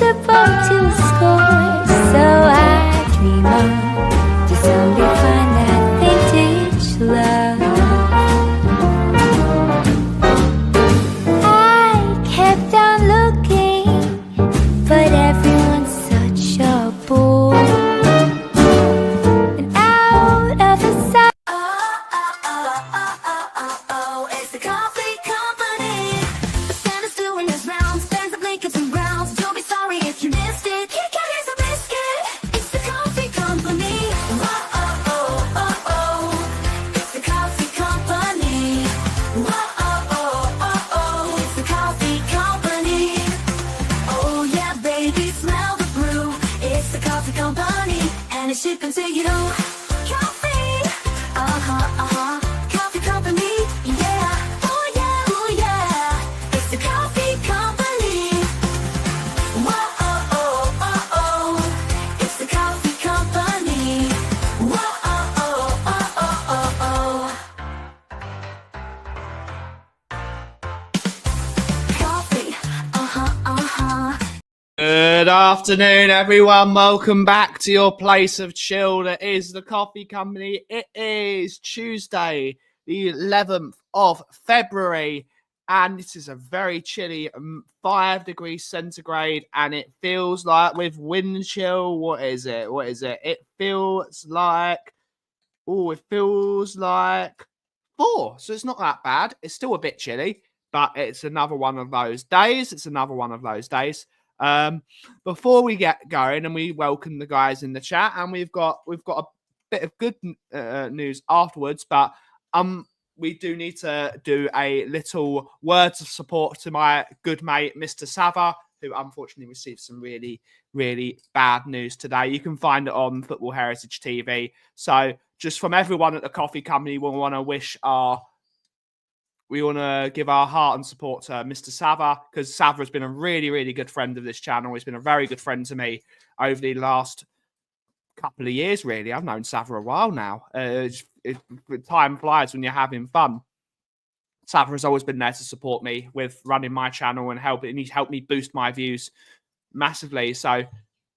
impossible to score. So I dream on to someday find that vintage love. I kept on looking, but everyone's such a bore. And out of the sight. It's the Kauffie Company. The Santa's doing his rounds, fans of blankets and browns. Don't be sorry if you missed it. Kit Kat is a biscuit. It's the Kauffie Company. It's the Kauffie Company. It's the Kauffie Company. Oh yeah, baby, smell the brew. It's the Kauffie Company, and it's shipping to you. Kauffie, Kauffie Company, yeah. Oh yeah, it's the Kauffie Company. It's the Kauffie Company. Kauffie, Good afternoon, everyone. Welcome back to your place of chill. That is the Coffee Company. It is Tuesday, the 11th of February, and this is a very chilly 5 degrees centigrade, and it feels like with wind chill, what is it? It feels like, it feels like 4. So it's not that bad. It's still a bit chilly, but it's another one of those days. Before we get going, and we welcome the guys in the chat, and we've got a bit of good news afterwards, but we do need to do a little words of support to my good mate Mr. Sava, who unfortunately received some really, really bad news today. You can find it on Football Heritage TV. So just from everyone at the Coffee Company, we want to give our heart and support to Mr. Sava, because Sava has been a really, really good friend of this channel. He's been a very good friend to me over the last couple of years, really. I've known Sava a while now. Time flies when you're having fun. Sava has always been there to support me with running my channel and he's helped me boost my views massively. So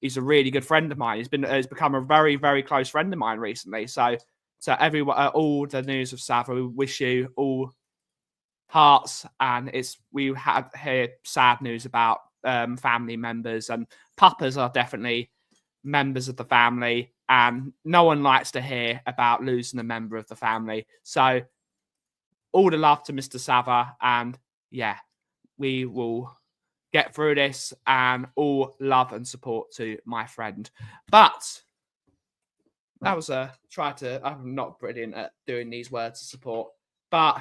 he's a really good friend of mine. He's become a very, very close friend of mine recently. So to everyone, all the news of Sava, we wish you all hearts, and we had hear sad news about family members, and papas are definitely members of the family, and no one likes to hear about losing a member of the family. So all the love to Mr. Sava, and yeah, we will get through this, and all love and support to my friend. But that was I'm not brilliant at doing these words of support, but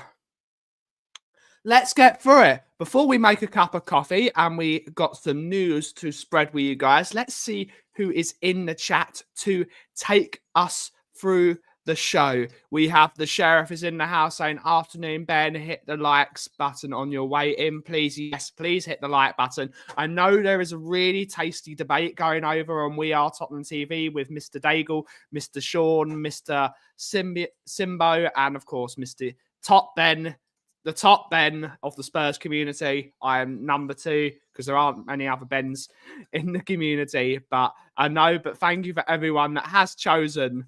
let's get through it. Before we make a cup of coffee and we got some news to spread with you guys, let's see who is in the chat to take us through the show. We have the sheriff is in the house saying, afternoon, Ben, hit the likes button on your way in, please. Yes, please hit the like button. I know there is a really tasty debate going over on We Are Tottenham TV with Mr. Daigle, Mr. Sean, Mr. Simbo, and of course, Mr. Top Ben. The top Ben of the Spurs community. I am number 2 because there aren't many other Bens in the community. But I know, but thank you for everyone that has chosen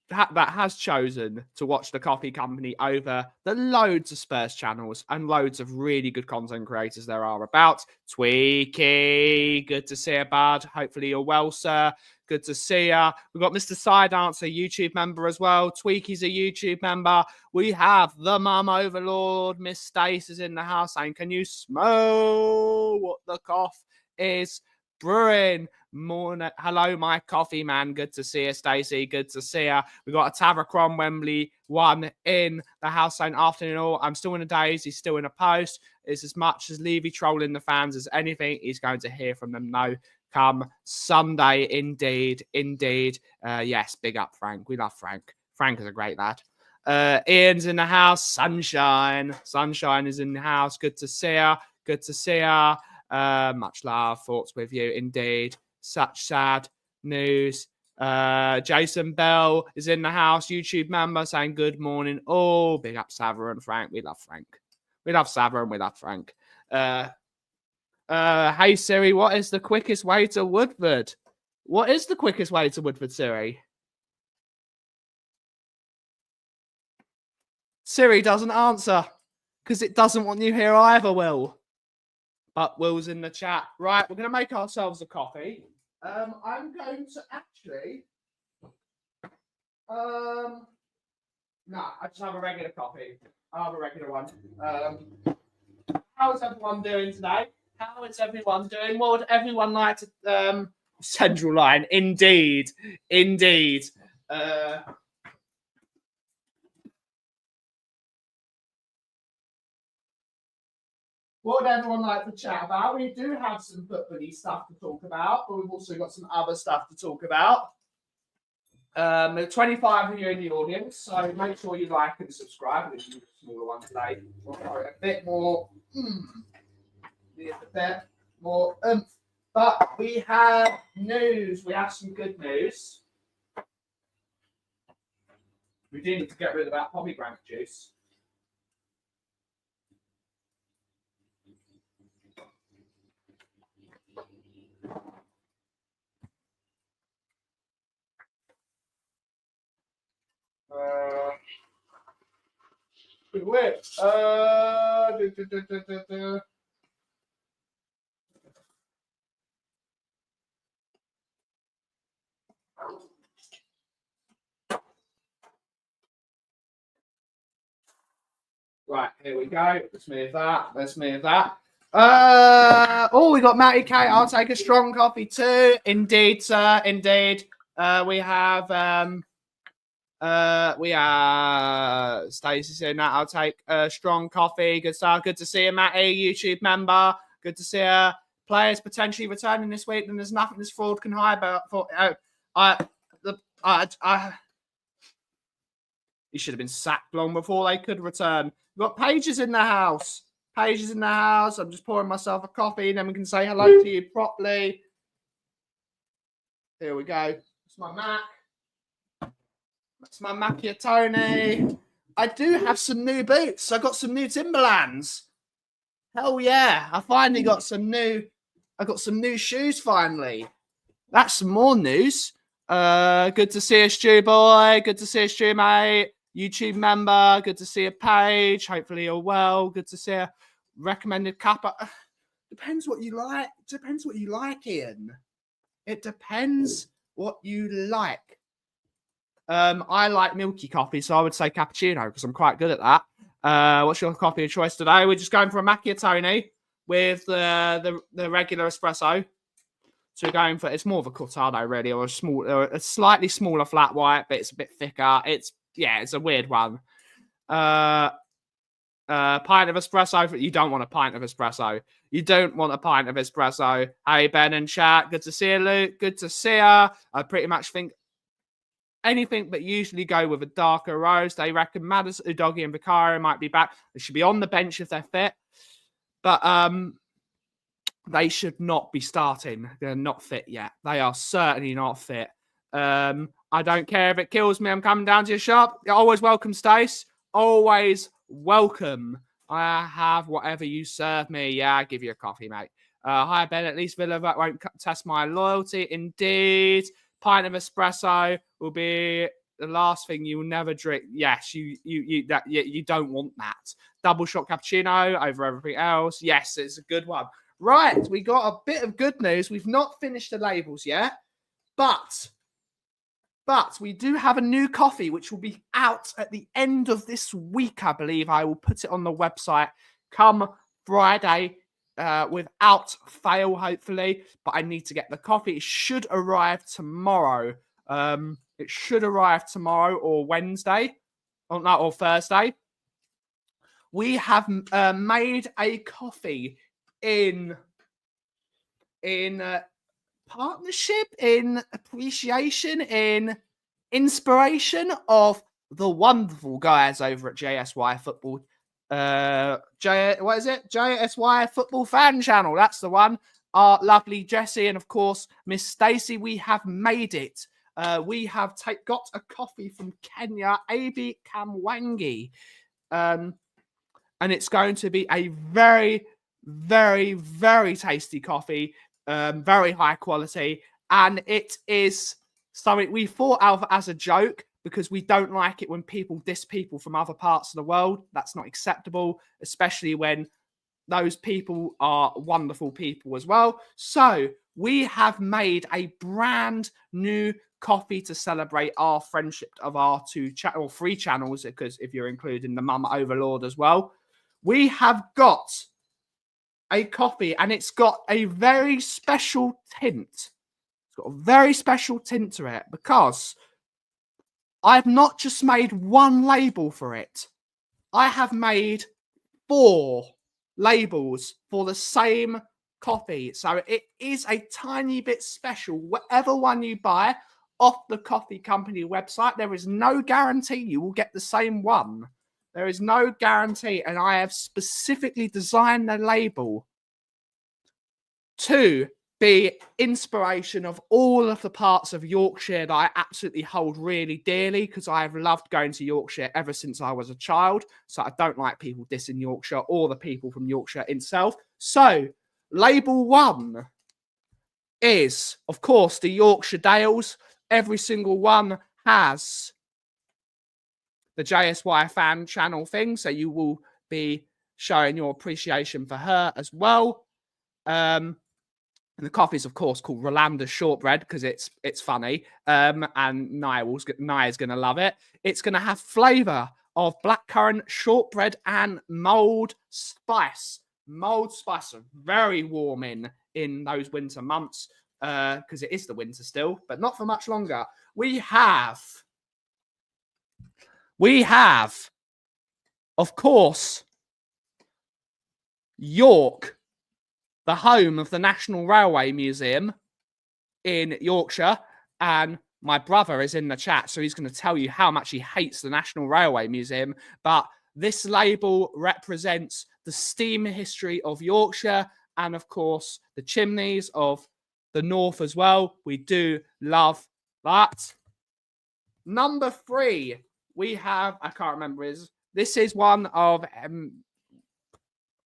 to watch the Coffee Company over the loads of Spurs channels and loads of really good content creators there are about. Tweaky, good to see you, bud. Hopefully you're well, sir. Good to see you. We've got Mr. Sidance, a YouTube member as well. Tweaky's a YouTube member. We have the Mum Overlord, Miss Stace is in the house saying, can you smell what the cough is brewing? Morning. Hello, my coffee man. Good to see you, Stacey. Good to see you. We've got a Tavacron Wembley one in the house saying, afternoon all. I'm still in a daze. He's still in a post. It's as much as Levy trolling the fans as anything. He's going to hear from them now come Sunday. Indeed. Yes, big up Frank. We love Frank. Frank is a great lad. Ian's in the house. Sunshine is in the house. Good to see you. Much love. Thoughts with you. Indeed. Such sad news. Jason Bell is in the house. YouTube member saying good morning. Oh, big up Sava and Frank. We love Frank. We love Sava and we love Frank. Hey Siri, what is the quickest way to Woodford? What is the quickest way to Woodford, Siri? Siri doesn't answer because it doesn't want you here either, Will. But Will's in the chat. Right, we're going to make ourselves a coffee. I'm going to actually... no, I just have a regular coffee. I have a regular one. How's everyone doing today? How is everyone doing? What would everyone like to... Central line, indeed. Indeed. What would everyone like to chat about? We do have some football-y stuff to talk about, but we've also got some other stuff to talk about. There are 25 of you in the audience, so make sure you like and subscribe. This is a smaller one today. A bit more, but we have news. We have some good news. We do need to get rid of that pomegranate juice. Right, here we go. Let's move that. Let's move that. Oh, we got Matty K. I'll take a strong coffee too. Indeed, sir. Indeed. We have Stacey saying that I'll take a strong coffee. Good stuff. Good to see you, Matty, YouTube member. Good to see you. Players potentially returning this week. Then there's nothing this fraud can hide. But he should have been sacked long before they could return. We've got Pages in the house. Pages in the house. I'm just pouring myself a coffee, and then we can say hello to you properly. Here we go. It's my Mac. That's my Macchiatone. I do have some new boots. I got some new Timberlands. Hell yeah. I finally got some new. I got some new shoes finally. That's some more news. Good to see you, Stu boy. Good to see you, Stu mate. YouTube member. Good to see you, Paige. Hopefully you're well. Good to see you. Recommended cuppa. Depends what you like. Depends what you like, Ian. It depends what you like. I like milky coffee, so I would say cappuccino because I'm quite good at that. What's your coffee of choice today? We're just going for a macchiatone with the regular espresso. So we're going for, it's more of a cortado really, or a slightly smaller flat white, but it's a bit thicker. It's a weird one. Pint of espresso. You don't want a pint of espresso. You don't want a pint of espresso. Hey Ben and chat. Good to see you, Luke. Good to see you. I pretty much think anything but usually go with a darker roast. They reckon Maddis, Udogi, and Vicario might be back. They should be on the bench if they're fit. But they should not be starting. They're not fit yet. They are certainly not fit. I don't care if it kills me. I'm coming down to your shop. You're always welcome, Stace. Always welcome. I have whatever you serve me. Yeah, I'll give you a coffee, mate. Hi, Ben. At least Villa won't test my loyalty. Indeed. Pint of espresso will be the last thing you will never drink. Yes, you don't want that. Double shot cappuccino over everything else. Yes, it's a good one. Right, we got a bit of good news. We've not finished the labels yet, but we do have a new coffee which will be out at the end of this week, I believe. I will put it on the website come Friday without fail, hopefully. But I need to get the coffee. It should arrive tomorrow. It should arrive tomorrow or Wednesday, or Thursday. We have made a coffee in partnership, in appreciation, in inspiration of the wonderful guys over at JSY Football. What is it? JSY Football Fan Channel. That's the one. Our lovely Jessie and of course Miss Stacey. We have made it. We have got a coffee from Kenya, AB Kamwangi, and it's going to be a very, Very, very tasty coffee, very high quality. And it is something we thought of as a joke because we don't like it when people diss people from other parts of the world. That's not acceptable, especially when those people are wonderful people as well. So we have made a brand new coffee to celebrate our friendship of our three channels, because if you're including the Mum Overlord as well, we have got a coffee and it's got a very special tint. It's got a very special tint to it because I've not just made one label for it. I have made 4 labels for the same coffee. So it is a tiny bit special. Whatever one you buy off the coffee company website, there is no guarantee you will get the same one. There is no guarantee. And I have specifically designed the label to be inspiration of all of the parts of Yorkshire that I absolutely hold really dearly, because I have loved going to Yorkshire ever since I was a child. So I don't like people dissing Yorkshire or the people from Yorkshire itself. So label 1 is, of course, the Yorkshire Dales. Every single one has the JSY fan channel thing, so you will be showing your appreciation for her as well. And the coffee is, of course, called Rolanda's Shortbread because it's funny. And Nia's going to love it. It's going to have flavour of blackcurrant, shortbread, and mulled spice. Mulled spice, very warm in those winter months because it is the winter still, but not for much longer. We have, of course, York, the home of the National Railway Museum in Yorkshire. And my brother is in the chat, so he's going to tell you how much he hates the National Railway Museum. But this label represents the steam history of Yorkshire and, of course, the chimneys of the north as well. We do love that. Number 3, we have, I can't remember, this is one of,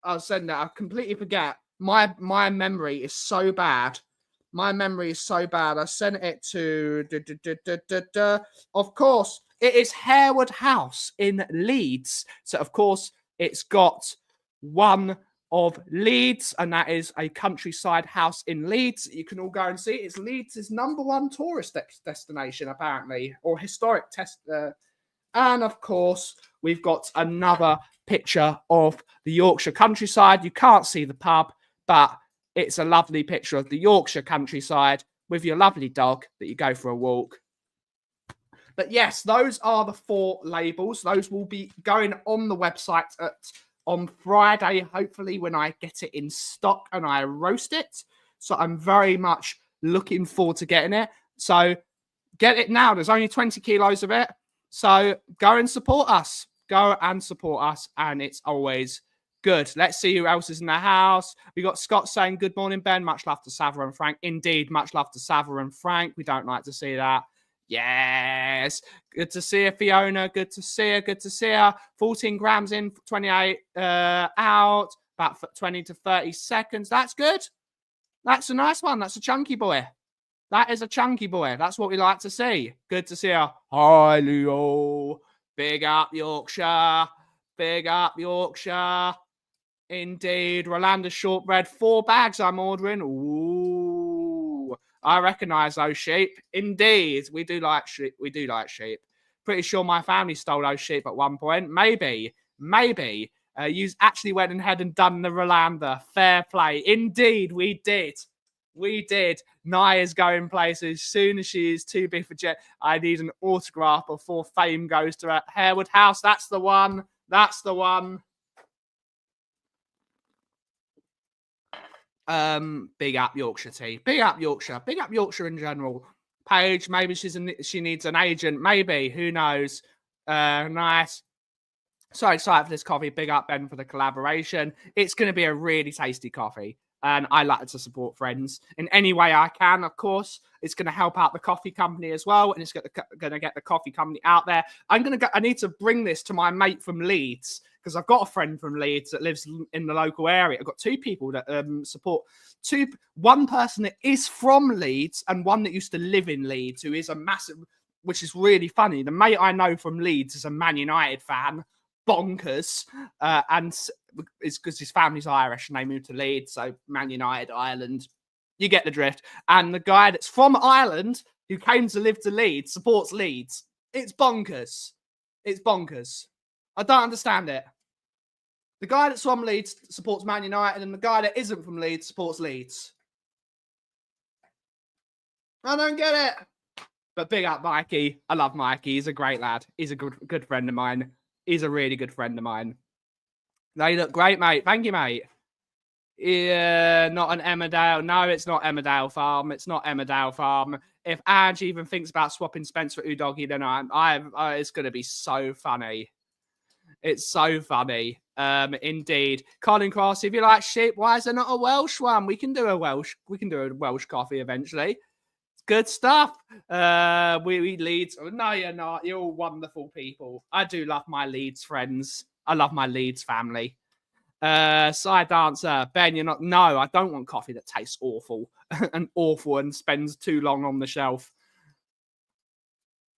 I'll send that, I completely forget. My memory is so bad. My memory is so bad. I sent it to, of course, it is Harewood House in Leeds. So, of course, it's got one of Leeds, and that is a countryside house in Leeds. You can all go and see. It's Leeds' #1 tourist destination, apparently, or historic and, of course, we've got another picture of the Yorkshire countryside. You can't see the pub, but it's a lovely picture of the Yorkshire countryside with your lovely dog that you go for a walk. But yes, those are the 4 labels. Those will be going on the website on Friday, hopefully, when I get it in stock and I roast it. So I'm very much looking forward to getting it. So get it now. There's only 20 kilos of it. So go and support us. Go and support us. And it's always good. Let's see who else is in the house. We got Scott saying, good morning, Ben. Much love to Sava and Frank. Indeed, much love to Sava and Frank. We don't like to see that. Yes. Good to see her, Fiona. Good to see her. Good to see her. 14 grams in, 28 out. About 20 to 30 seconds. That's good. That's a nice one. That's a chunky boy. That is a chunky boy. That's what we like to see. Good to see her. Hi, Leo. Big up Yorkshire. Big up Yorkshire. Indeed. Rolanda's Shortbread. 4 bags I'm ordering. Ooh. I recognise those sheep. Indeed. We do like sheep. We do like sheep. Pretty sure my family stole those sheep at one point. Maybe. You actually went ahead and done the Rolanda. Fair play. Indeed, we did. We did. Naya's going places. As soon as she is too big for jet, I need an autograph before fame goes to her. Harewood House. That's the one. That's the one. Big up Yorkshire tea. Big up Yorkshire. Big up Yorkshire in general. Paige, maybe she needs an agent. Maybe. Who knows? Nice. So excited for this coffee. Big up Ben for the collaboration. It's going to be a really tasty coffee. And I like to support friends in any way I can, of course. It's going to help out the coffee company as well. And it's going to get the coffee company out there. I need to bring this to my mate from Leeds, because I've got a friend from Leeds that lives in the local area. I've got two people that support. One person that is from Leeds and one that used to live in Leeds, who is a massive, which is really funny. The mate I know from Leeds is a Man United fan. Bonkers. And it's because his family's Irish and they moved to Leeds. So Man United, Ireland. You get the drift. And the guy that's from Ireland who came to live to Leeds supports Leeds. It's bonkers. It's bonkers. I don't understand it. The guy that's from Leeds supports Man United, and the guy that isn't from Leeds supports Leeds. I don't get it. But big up Mikey. I love Mikey. He's a great lad. He's a good friend of mine. He's a really good friend of mine. They look great, mate. Thank you, mate. Yeah, not an Emmerdale. No, it's not Emmerdale Farm. It's not Emmerdale Farm. If Ange even thinks about swapping Spence for Udogie, then it's going to be so funny. It's so funny. Indeed. Colin Cross, if you like sheep, why is there not a Welsh one? We can do a Welsh coffee eventually. Good stuff. We Leeds. Oh, no, you're not. You're all wonderful people. I do love my Leeds friends. I love my Leeds family. Side dancer. Ben, you're not. No, I don't want coffee that tastes awful and spends too long on the shelf.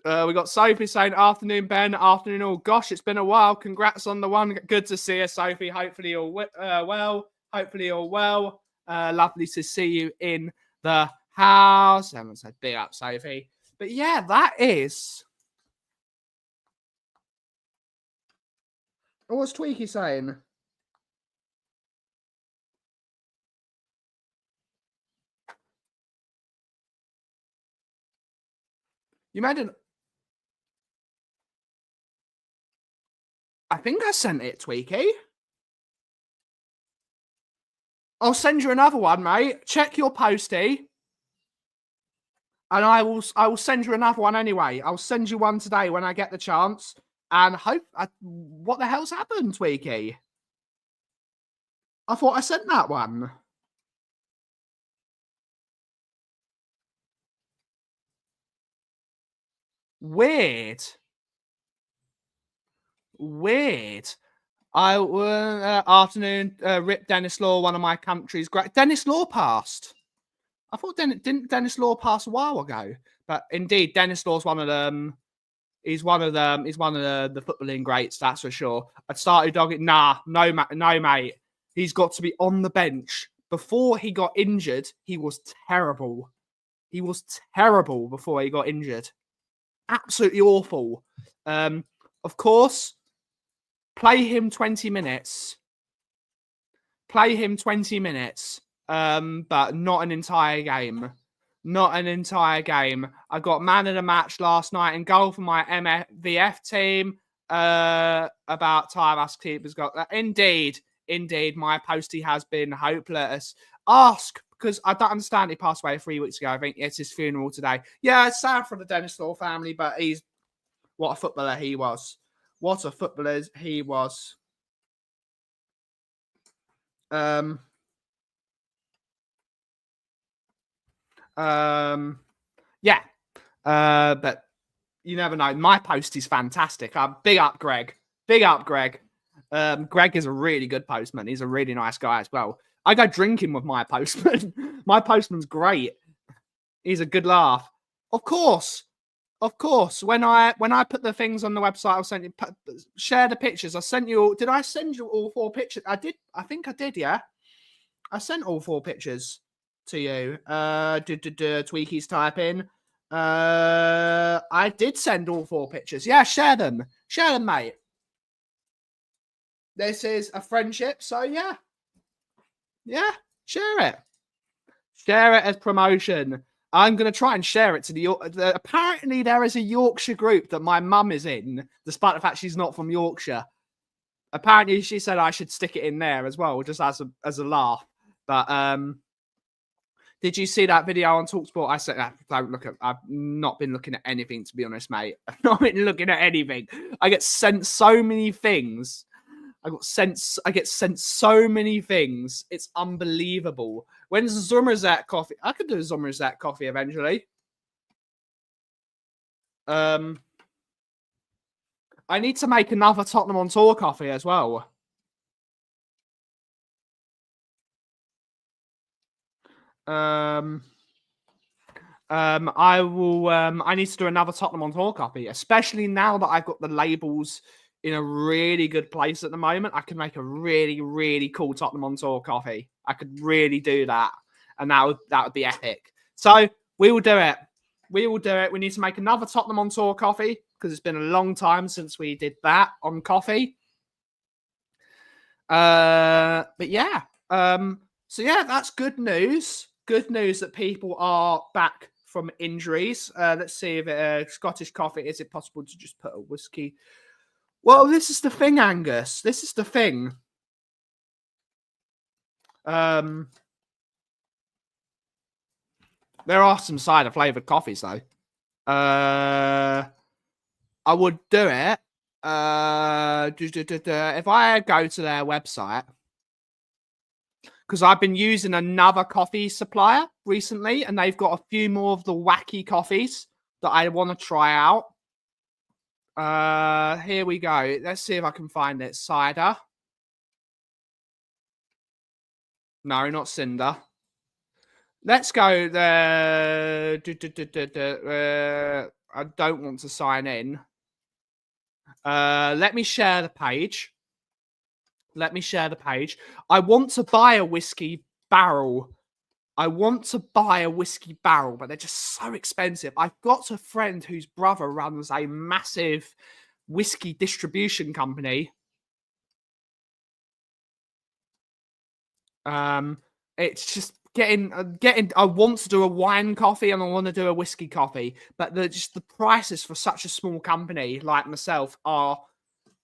We got Sophie saying, afternoon, Ben. Afternoon, all. Gosh, it's been a while. Congrats on the one. Good to see you, Sophie. Hopefully you're well. Hopefully you're well. Lovely to see you in the house. Everyone said big up, Sophie. But yeah, that is. What's Tweaky saying? You made an. I think I sent it, Tweaky. I'll send you another one, mate. Check your postie. And I will send you another one anyway. I'll send you one today when I get the chance. And what the hell's happened, Tweaky? I thought I sent that one. Weird. Afternoon, Rip Dennis Law, one of my country's great. Dennis Law passed. I thought didn't Dennis Law pass a while ago? But indeed, Dennis Law's one of them. He's one of them. He's one of the footballing greats, that's for sure. I'd started dogging. No, mate. He's got to be on the bench. Before he got injured, he was terrible. He was terrible before he got injured. Absolutely awful. Of course, play him 20 minutes. Play him 20 minutes. But not an entire game. Not an entire game. I got man of the match last night in goal for my MVF team. About time us keepers got that. Indeed, my postie has been hopeless. Ask, because I don't understand. He passed away 3 weeks ago. I think it's his funeral today. Yeah, it's sad for the Dennis Law family, but what a footballer he was. What a footballer he was. Yeah. But you never know. My postie's fantastic. Big up, Greg. Big up, Greg. Greg is a really good postman. He's a really nice guy as well. I go drinking with my postman. My postman's great. He's a good laugh. Of course. When I put the things on the website, I'll send you. Share the pictures. I sent you. Did I send you all 4 pictures? I did. I think I did. Yeah. I sent all 4 pictures to you. Tweaky's typing. I did send all 4 pictures. Yeah, share them. Share them, mate. This is a friendship, so yeah. Yeah, share it. Share it as promotion. I'm going to try and share it to the apparently there is a Yorkshire group that my mum is in, despite the fact she's not from Yorkshire. Apparently she said I should stick it in there as well, just as a laugh. But did you see that video on TalkSport? I said, don't look at. I've not been looking at anything, to be honest, mate. I've not been looking at anything. I get sent so many things I get sent so many things. It's unbelievable. When's Zummerzet coffee? I could do Zummerzet coffee eventually. I need to make another Tottenham on Tour coffee as well. I will. I need to do another Tottenham on Tour copy, especially now that I've got the labels in a really good place at the moment. I can make a really, really cool Tottenham on Tour coffee. I could really do that, and that would be epic. So we will do it. We will do it. We need to make another Tottenham on Tour coffee because it's been a long time since we did that on coffee. But yeah. So yeah, that's good news. Good news that people are back from injuries. Let's see if Scottish coffee, is it possible to just put a whiskey? Well, this is the thing, Angus. This is the thing. There are some cider flavored coffees though. I would do it. If I go to their website, because I've been using another coffee supplier recently, and they've got a few more of the wacky coffees that I want to try out. Here we go. Let's see if I can find it. Cider. No, not Cinder. Let's go there. I don't want to sign in. Let me share the page. Let me share the page. I want to buy a whiskey barrel. But they're just so expensive. I've got a friend whose brother runs a massive whiskey distribution company. It's just getting. I want to do a wine coffee and I want to do a whiskey coffee, but the prices for such a small company like myself are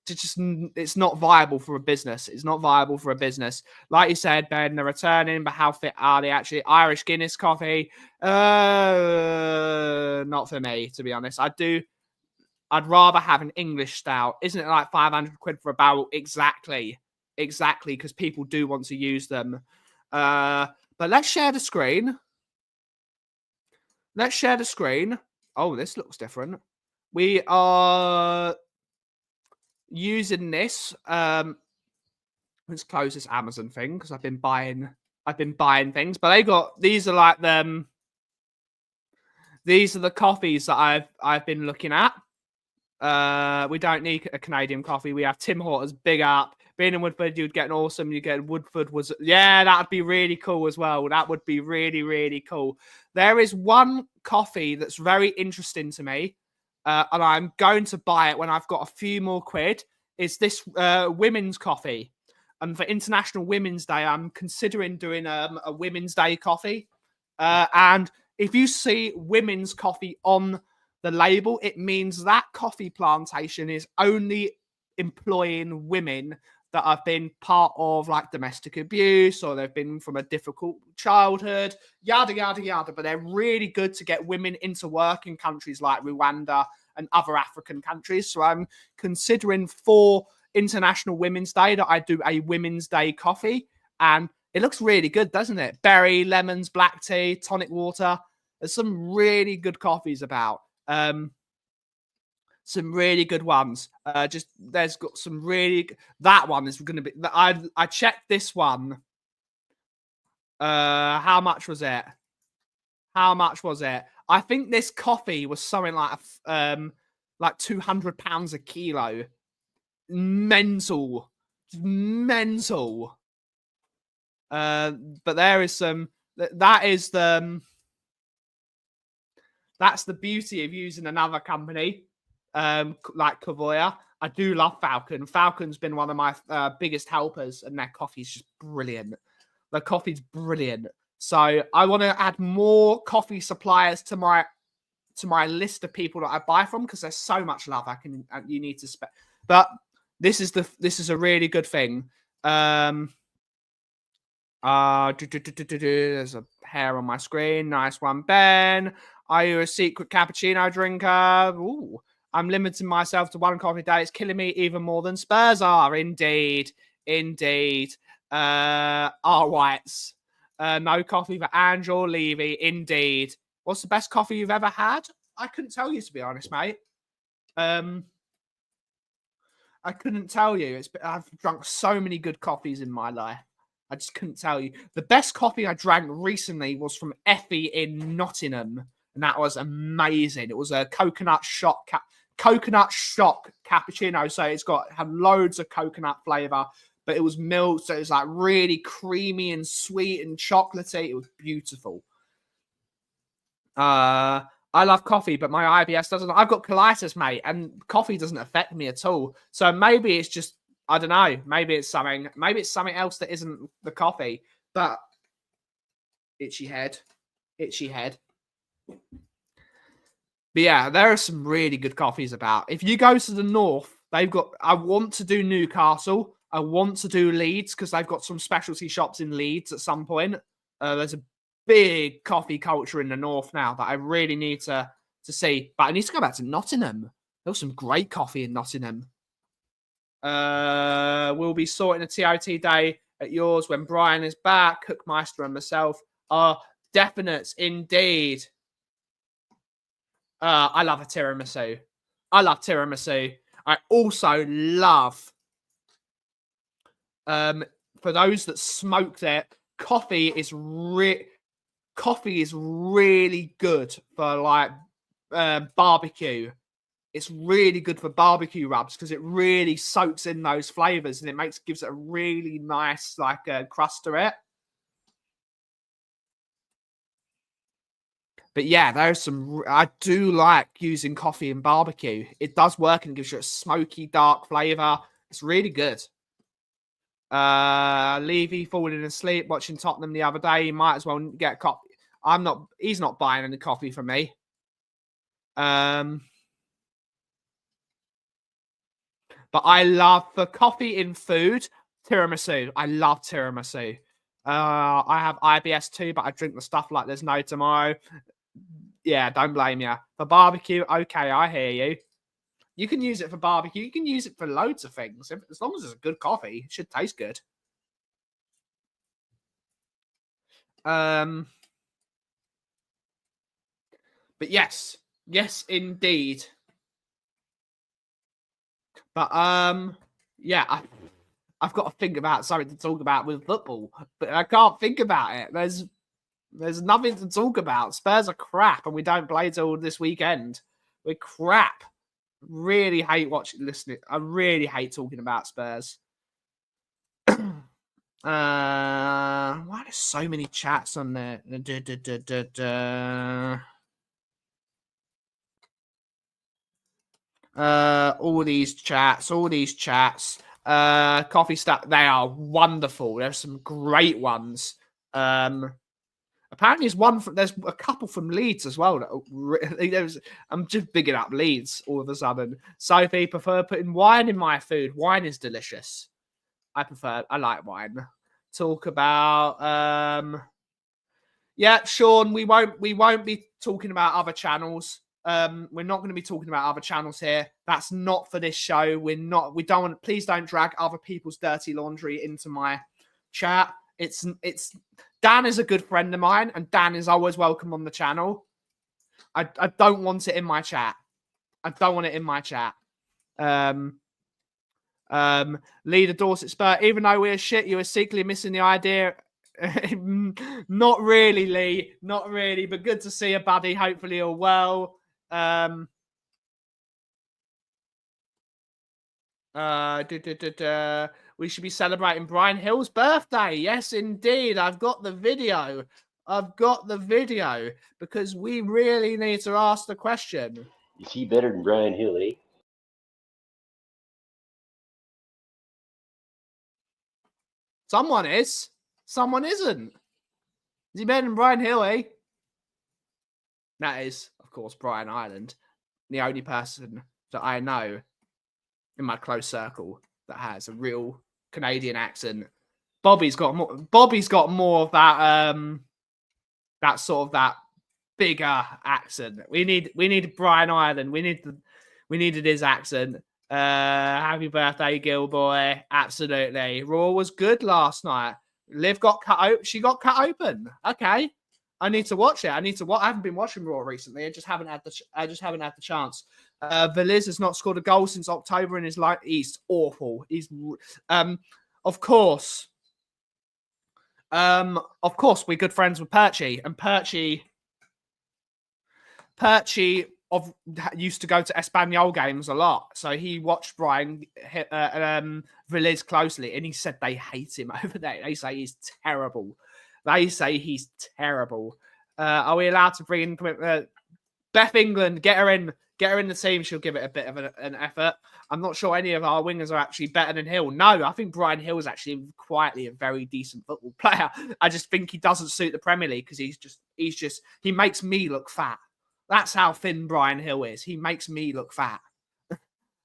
it's not viable for a business. It's not viable for a business. Like you said, Ben, they're returning, but how fit are they actually? Irish Guinness coffee, not for me, to be honest. I'd rather have an English stout. Isn't it like 500 quid for a barrel? Exactly, because people do want to use them. But let's share the screen. Oh, this looks different. We are using this. Let's close this Amazon thing because I've been buying things, but these are like them. These are the coffees that I've been looking at. We don't need a Canadian coffee. We have Tim Hortons, big up. Being in Woodford, you'd get an awesome. You get Woodford that'd be really cool as well. That would be really, really cool. There is one coffee that's very interesting to me, and I'm going to buy it when I've got a few more quid. Is this women's coffee? And for International Women's Day, I'm considering doing a Women's Day coffee. And if you see women's coffee on the label, it means that coffee plantation is only employing women that have been part of like domestic abuse or they've been from a difficult childhood, yada, yada, yada. But they're really good to get women into work in countries like Rwanda and other African countries. So I'm considering for International Women's Day that I do a Women's Day coffee. And it looks really good, doesn't it? Berry, lemons, black tea, tonic water. There's some really good coffees about. Some really good ones. There's got some really. That one is going to be. I checked this one. How much was it? I think this coffee was something like £200 a kilo. Mental. But there is some. That's the beauty of using another company. Like Kavoya. I do love Falcon. Falcon's been one of my biggest helpers, and their coffee's just brilliant. The coffee's brilliant. So I want to add more coffee suppliers to my list of people that I buy from because there's so much love you need to spend. But this is a really good thing. There's a hair on my screen. Nice one, Ben. Are you a secret cappuccino drinker? Ooh. I'm limiting myself to one coffee a day. It's killing me even more than Spurs are. Indeed. R. Whites. No coffee for Andrew or Levy. Indeed. What's the best coffee you've ever had? I couldn't tell you, to be honest, mate. I couldn't tell you. I've drunk so many good coffees in my life. I just couldn't tell you. The best coffee I drank recently was from Effie in Nottingham, and that was amazing. It was a coconut shock cappuccino. So it's had loads of coconut flavor, but it was milk, so it was like really creamy and sweet and chocolatey. It was beautiful. I love coffee, but my IBS doesn't. I've got colitis, mate, and coffee doesn't affect me at all. So maybe it's just, I don't know. Maybe it's something else that isn't the coffee. But itchy head. But yeah, there are some really good coffees about. If you go to the north, I want to do Newcastle. I want to do Leeds because they've got some specialty shops in Leeds at some point. There's a big coffee culture in the north now that I really need to see. But I need to go back to Nottingham. There was some great coffee in Nottingham. We'll be sorting a TOT day at yours when Brian is back. Cookmeister and myself are definites indeed. I love a tiramisu. I also love, for those that smoke there, coffee is really good for like barbecue. It's really good for barbecue rubs because it really soaks in those flavors and it gives it a really nice like crust to it. But yeah, I do like using coffee in barbecue. It does work and gives you a smoky, dark flavor. It's really good. Levy falling asleep watching Tottenham the other day. He might as well get a coffee. He's not buying any coffee from me. But I love for coffee in food, tiramisu. I love tiramisu. I have IBS too, but I drink the stuff like there's no tomorrow. Yeah, don't blame you. For barbecue, okay, I hear you. You can use it for barbecue. You can use it for loads of things. As long as it's a good coffee, it should taste good. But yes, indeed. But yeah, I've got to think about something to talk about with football, but I can't think about it. There's nothing to talk about. Spurs are crap, and we don't play till this weekend. We're crap. Really hate listening. I really hate talking about Spurs. Why there's so many chats on there? All these chats. Coffee stuff. They are wonderful. There's some great ones. Apparently, there's a couple from Leeds as well. I'm just bigging up Leeds all of a sudden. Sophie, prefer putting wine in my food. Wine is delicious. I like wine. Talk about yeah, Sean, we won't be talking about other channels. We're not going to be talking about other channels here. That's not for this show. Please don't drag other people's dirty laundry into my chat. Dan is a good friend of mine, and Dan is always welcome on the channel. I don't want it in my chat. Leader Dorset Spur, even though we're shit, you were secretly missing the idea. Not really, Lee. Not really, but good to see you, buddy. Hopefully you're well. We should be celebrating Brian Hill's birthday. Yes, indeed. I've got the video because we really need to ask the question. Is he better than Brian Hill, eh? Someone is. Someone isn't. Is he better than Brian Hill, eh? That is, of course, Brian Ireland. The only person that I know in my close circle that has a real Canadian accent. Bobby's got more of that that sort of that bigger accent. We need Brian Ireland. We need We needed his accent. Happy birthday, Gilboy. Absolutely. Raw was good last night. Liv got cut open. She got cut open. Okay. I need to watch it. I haven't been watching Raw recently. I just haven't had the chance. Veliz has not scored a goal since October in his life. He's awful. He's of course, we're good friends with Perchy, and Perchy used to go to Espanyol games a lot, so he watched Brian Veliz closely, and he said they hate him over there. They say he's terrible. Are we allowed to bring in Beth England? Get her in the team. She'll give it a bit of an effort. I'm not sure any of our wingers are actually better than Hill. No, I think Brian Hill is actually quietly a very decent football player. I just think he doesn't suit the Premier League because he makes me look fat. That's how thin Brian Hill is. He makes me look fat.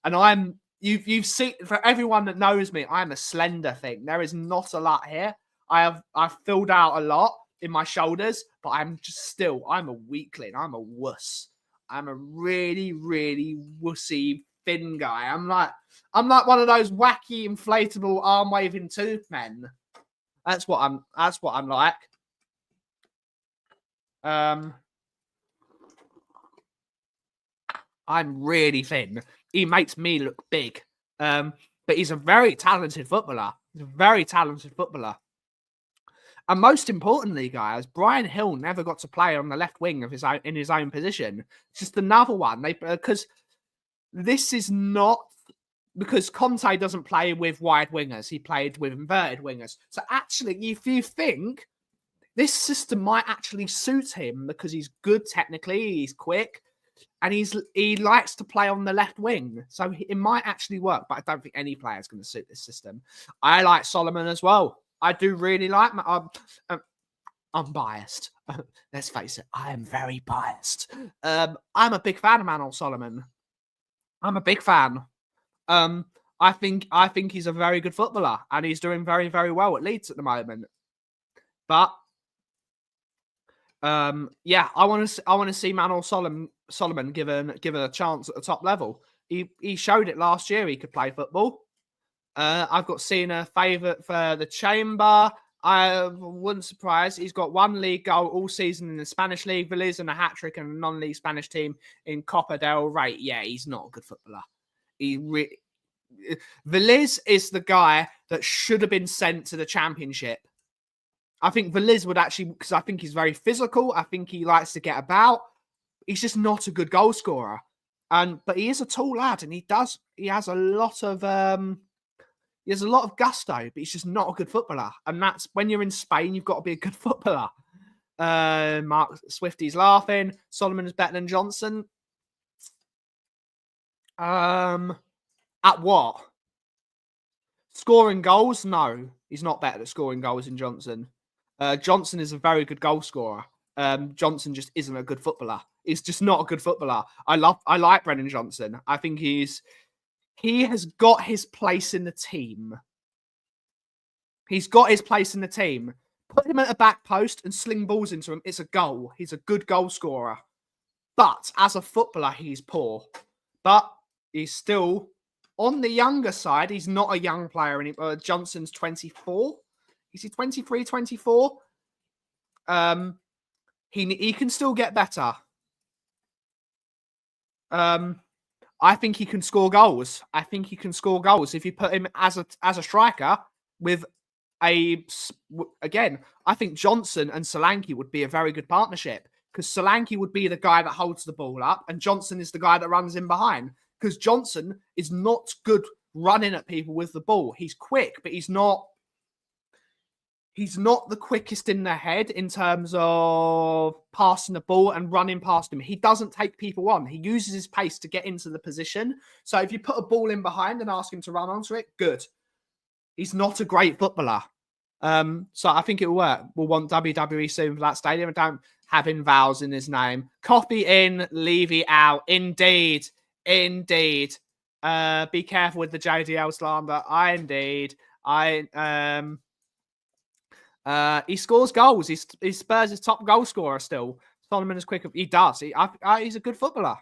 And you've seen, for everyone that knows me, I'm a slender thing. There is not a lot here. I've filled out a lot in my shoulders, but I'm a weakling. I'm a wuss. I'm a really, really wussy thin guy. I'm like one of those wacky inflatable arm waving tooth men. That's what I'm like. I'm really thin. He makes me look big. But he's a very talented footballer. And most importantly, guys, Brian Hill never got to play on the left wing of in his own position. It's just another one. Because Conte doesn't play with wide wingers. He played with inverted wingers. So actually, if you think this system might actually suit him because he's good technically, he's quick, and he likes to play on the left wing. So it might actually work, but I don't think any player is going to suit this system. I like Solomon as well. I do really like I'm biased. Let's face it, I am very biased. I'm a big fan of Manol Solomon. I'm a big fan. I think he's a very good footballer, and he's doing very, very well at Leeds at the moment. But yeah, I want to see Manol Solomon given a chance at the top level. He showed it last year. He could play football. I've got Cena favourite for the Chamber. I wouldn't surprise. He's got one league goal all season in the Spanish league. Veliz and a hat-trick in a non-league Spanish team in Copa del Rey. Yeah, he's not a good footballer. Veliz is the guy that should have been sent to the Championship. I think Veliz would actually, because I think he's very physical. I think he likes to get about. He's just not a good goal scorer. But he is a tall lad, and he has a lot of gusto, but he's just not a good footballer. And that's when you're in Spain, you've got to be a good footballer. Mark Swifty's laughing. Solomon is better than Johnson. At what? Scoring goals? No, he's not better at scoring goals than Johnson. Johnson is a very good goal scorer. Johnson just isn't a good footballer. He's just not a good footballer. I like Brennan Johnson. I think he has got his place in the team. He's got his place in the team. Put him at a back post and sling balls into him. It's a goal. He's a good goal scorer. But as a footballer, he's poor. But he's still on the younger side. He's not a young player anymore. Johnson's 24. Is he 23, 24? He can still get better. I think he can score goals. If you put him as a striker with again, I think Johnson and Solanke would be a very good partnership, because Solanke would be the guy that holds the ball up and Johnson is the guy that runs in behind, because Johnson is not good running at people with the ball. He's quick, but he's not the quickest in the head in terms of passing the ball and running past him. He doesn't take people on. He uses his pace to get into the position. So if you put a ball in behind and ask him to run onto it, good. He's not a great footballer. So I think it will work. We'll want WWE soon for that stadium. I don't have invals in his name. Copy in, Levy out. Indeed. Be careful with the JDL slander. He scores goals. He's Spurs' top goal scorer still. Solomon is quick. He does. He's a good footballer.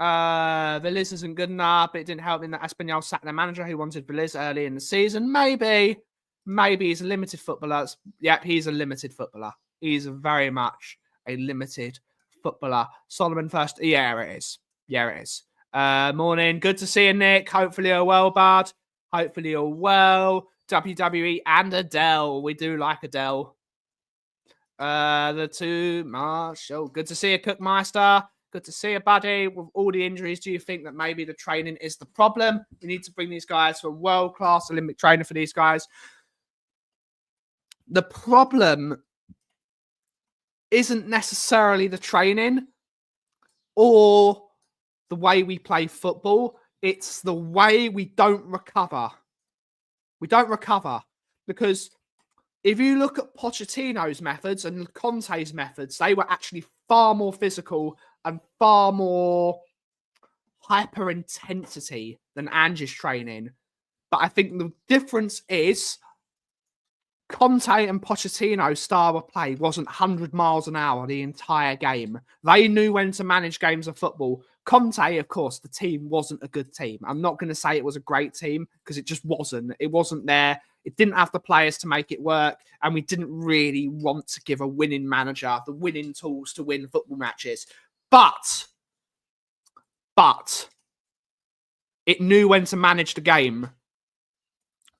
Veliz isn't good enough. It didn't help in that Espanyol sacked their manager who wanted Veliz early in the season. Maybe he's a limited footballer. Yep, he's a limited footballer. He's very much a limited footballer. Solomon first. Yeah, it is. Yeah, it is. Morning. Good to see you, Nick. Hopefully you're well, bud. Hopefully you're well. WWE and Adele. We do like Adele. The two Marshall. Good to see you, Cookmeister. Good to see you, buddy. With all the injuries, do you think that maybe the training is the problem? We need to bring these guys to a world-class Olympic trainer for these guys. The problem isn't necessarily the training or the way we play football. It's the way we don't recover. We don't recover because if you look at Pochettino's methods and Conte's methods, they were actually far more physical and far more hyper intensity than Ange's training. But I think the difference is Conte and Pochettino's style of play wasn't 100 miles an hour the entire game. They knew when to manage games of football. Conte, of course, the team wasn't a good team. I'm not going to say it was a great team because it just wasn't. It wasn't there. It didn't have the players to make it work. And we didn't really want to give a winning manager the winning tools to win football matches. But it knew when to manage the game.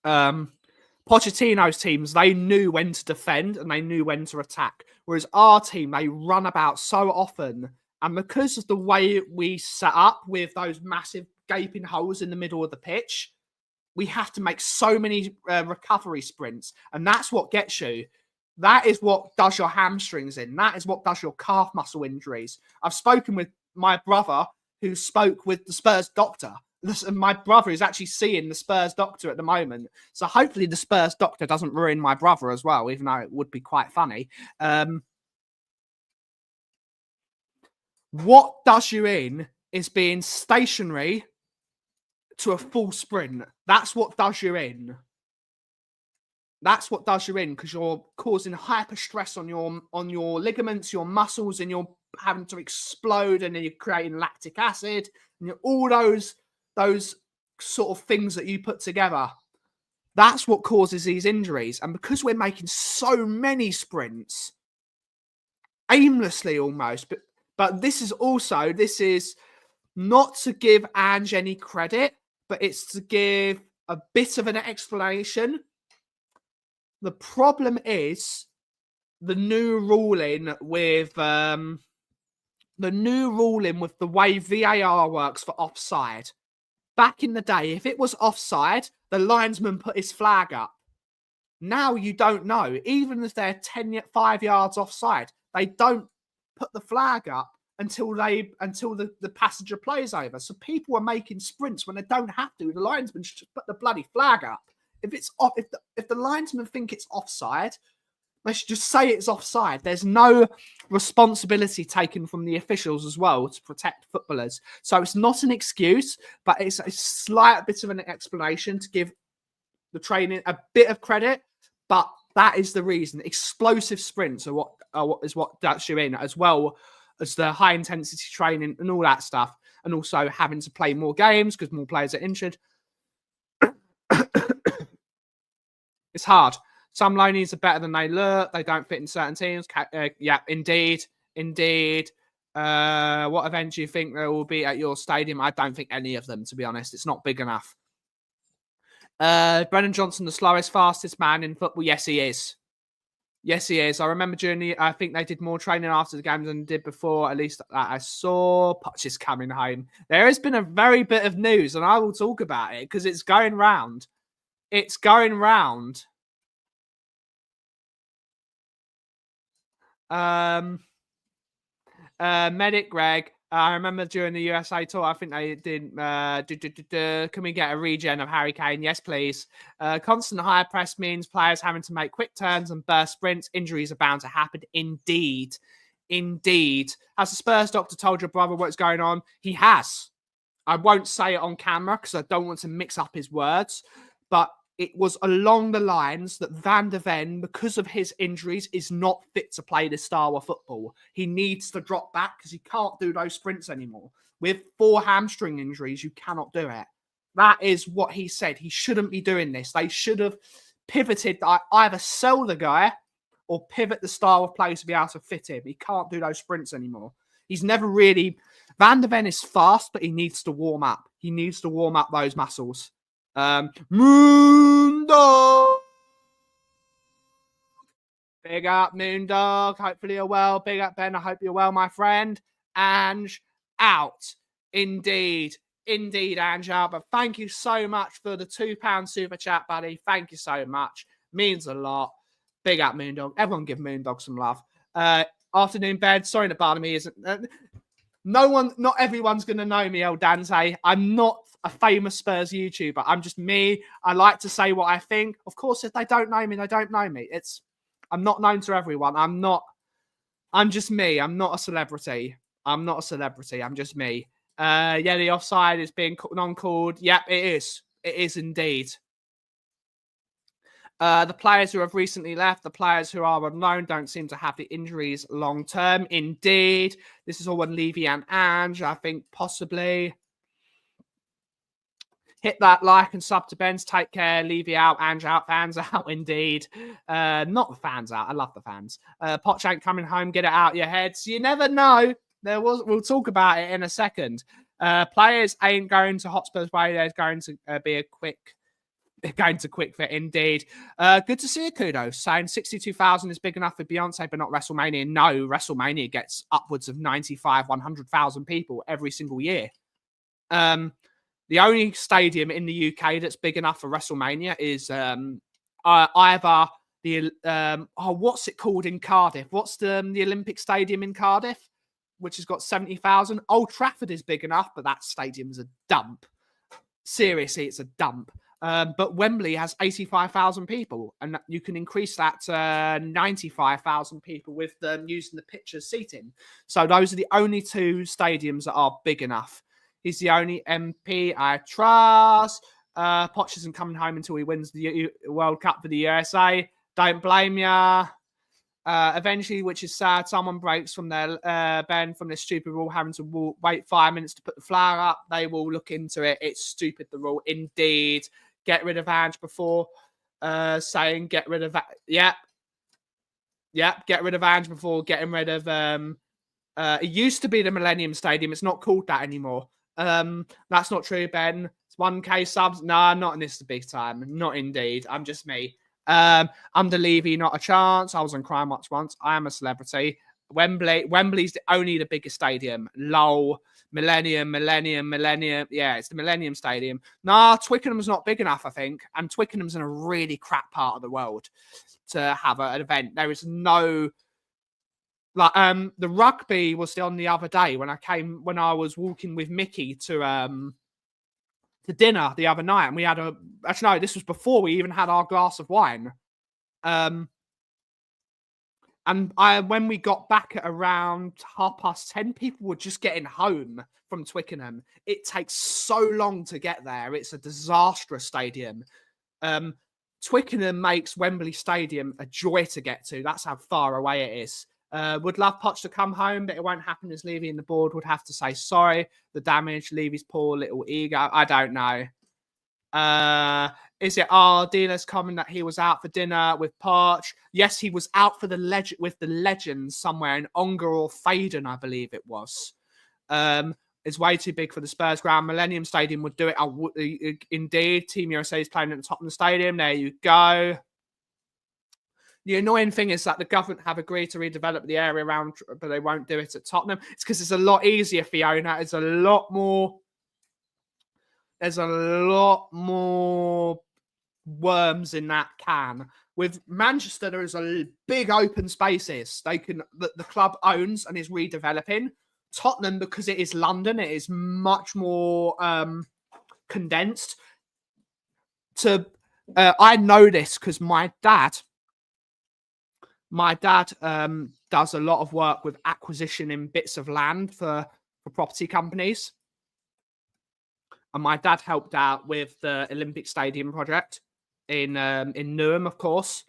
Pochettino's teams, they knew when to defend and they knew when to attack. Whereas our team, they run about so often. And because of the way we set up with those massive gaping holes in the middle of the pitch, we have to make so many recovery sprints. And that's what gets you. That is what does your hamstrings in. That is what does your calf muscle injuries. I've spoken with my brother who spoke with the Spurs doctor. My brother is actually seeing the Spurs doctor at the moment. So hopefully the Spurs doctor doesn't ruin my brother as well, even though it would be quite funny. What does you in is being stationary to a full sprint. That's what does you in. That's what does you in because you're causing hyper stress on your ligaments, your muscles, and you're having to explode, and then you're creating lactic acid, and all those sort of things that you put together. That's what causes these injuries. And because we're making so many sprints, aimlessly almost, but this is not to give Ange any credit, but it's to give a bit of an explanation. The problem is the new ruling with the way VAR works for offside. Back in the day, if it was offside, the linesman put his flag up. Now you don't know. Even if they're 5 yards offside, they don't put the flag up until the passenger plays over. So people are making sprints when they don't have to. The linesman should just put the bloody flag up. If it's off, if the linesman think it's offside, they should just say it's offside. There's no responsibility taken from the officials as well to protect footballers. So it's not an excuse, but it's a slight bit of an explanation to give the training a bit of credit. But that is the reason. Explosive sprints are what does you in, as well as the high intensity training and all that stuff. And also having to play more games because more players are injured. It's hard. Some loanies are better than they look. They don't fit in certain teams. Yeah, indeed. What event do you think there will be at your stadium? I don't think any of them, to be honest. It's not big enough. Brennan Johnson, the slowest, fastest man in football. Yes, he is. Yes, he is. I remember I think they did more training after the games than they did before. At least I saw. Poch is coming home. There has been a very bit of news, and I will talk about it because it's going round. It's going round. Medic Greg, I remember during the USA tour, I think they did. Can we get a regen of Harry Kane? Yes, please. Constant high press means players having to make quick turns and burst sprints. Injuries are bound to happen. Indeed. Has the Spurs doctor told your brother what's going on? He has. I won't say it on camera because I don't want to mix up his words. But it was along the lines that Van de Ven, because of his injuries, is not fit to play this style of football. He needs to drop back because he can't do those sprints anymore. With 4 hamstring injuries, you cannot do it. That is what he said. He shouldn't be doing this. They should have pivoted, either sell the guy or pivot the style of play to be able to fit him. He can't do those sprints anymore. He's never really... Van de Ven is fast, but he needs to warm up. He needs to warm up those muscles. Moondog! Big up, Moondog. Hopefully you're well. Big up, Ben. I hope you're well, my friend. Ange out. Indeed. Indeed, Ange out. But thank you so much for the £2 super chat, buddy. Thank you so much. Means a lot. Big up, Moondog. Everyone give Moondog some love. Afternoon, Ben. Sorry to bother me. Not everyone's going to know me, El Dante. I'm not a famous Spurs YouTuber. I'm just me. I like to say what I think. Of course, if they don't know me, they don't know me. I'm not known to everyone. I'm just me. I'm not a celebrity. I'm just me. Yeah, the offside is being non-called. Yep, it is. It is indeed. The players who have recently left, the players who are unknown, don't seem to have the injuries long term. Indeed. This is all on Levy and Ange, I think, possibly. Hit that like and sub to Ben's. Take care. Levy out. Ange out. Fans out. Indeed. Not the fans out. I love the fans. Poch ain't coming home. Get it out your heads. You never know. We'll talk about it in a second. Players ain't going to Hotspur's way. There's going to be a quick fit indeed. Good to see you, Kudos, saying 62,000 is big enough for Beyonce, but not WrestleMania. No, WrestleMania gets upwards of 95, 100,000 people every single year. The only stadium in the UK that's big enough for WrestleMania is either the what's it called in Cardiff? What's the Olympic Stadium in Cardiff, which has got 70,000? Old Trafford is big enough, but that stadium's a dump. Seriously, it's a dump. But Wembley has 85,000 people, and you can increase that to 95,000 people with using the pitcher's seating. So those are the only 2 stadiums that are big enough. He's the only MP I trust. Poch isn't coming home until he wins the World Cup for the USA. Don't blame ya. Eventually, which is sad, someone breaks from their Ben from this stupid rule, having to wait 5 minutes to put the flag up. They will look into it. It's stupid, the rule. Indeed. Get rid of Ange before saying get rid of... Yep. Get rid of Ange before getting rid of... it used to be the Millennium Stadium. It's not called that anymore. That's not true, Ben. It's 1K subs. Nah, not in this big time. Not indeed. I'm just me. Under Levy, not a chance. I was on Crime Watch once. I am a celebrity. Wembley's only the biggest stadium. Lol. Millennium. Yeah, it's the Millennium Stadium. Nah, Twickenham's not big enough, I think. And Twickenham's in a really crap part of the world to have an event. There is no... the rugby was on the other day when I was walking with Mickey to dinner the other night, and we had actually no, this was before we even had our glass of wine. And when we got back at around 10:30, people were just getting home from Twickenham. It takes so long to get there. It's a disastrous stadium. Twickenham makes Wembley Stadium a joy to get to. That's how far away it is. Would love Poch to come home, but it won't happen as Levy and the board would have to say sorry. The damage, Levy's poor little ego. I don't know. Is it our dealer's comment that he was out for dinner with Poch? Yes, he was out for with the legends somewhere in Ongar or Faden, I believe it was. It's way too big for the Spurs ground. Millennium Stadium would do it. Indeed, Team USA is playing at the Tottenham Stadium. There you go. The annoying thing is that the government have agreed to redevelop the area around, but they won't do it at Tottenham. It's because it's a lot easier, Fiona. There's a lot more worms in that can. With Manchester, there is a big open spaces the club owns and is redeveloping. Tottenham, because it is London, it is much more condensed. I know this because my dad does a lot of work with acquisition in bits of land for property companies. And my dad helped out with the Olympic Stadium project. in Newham, of course.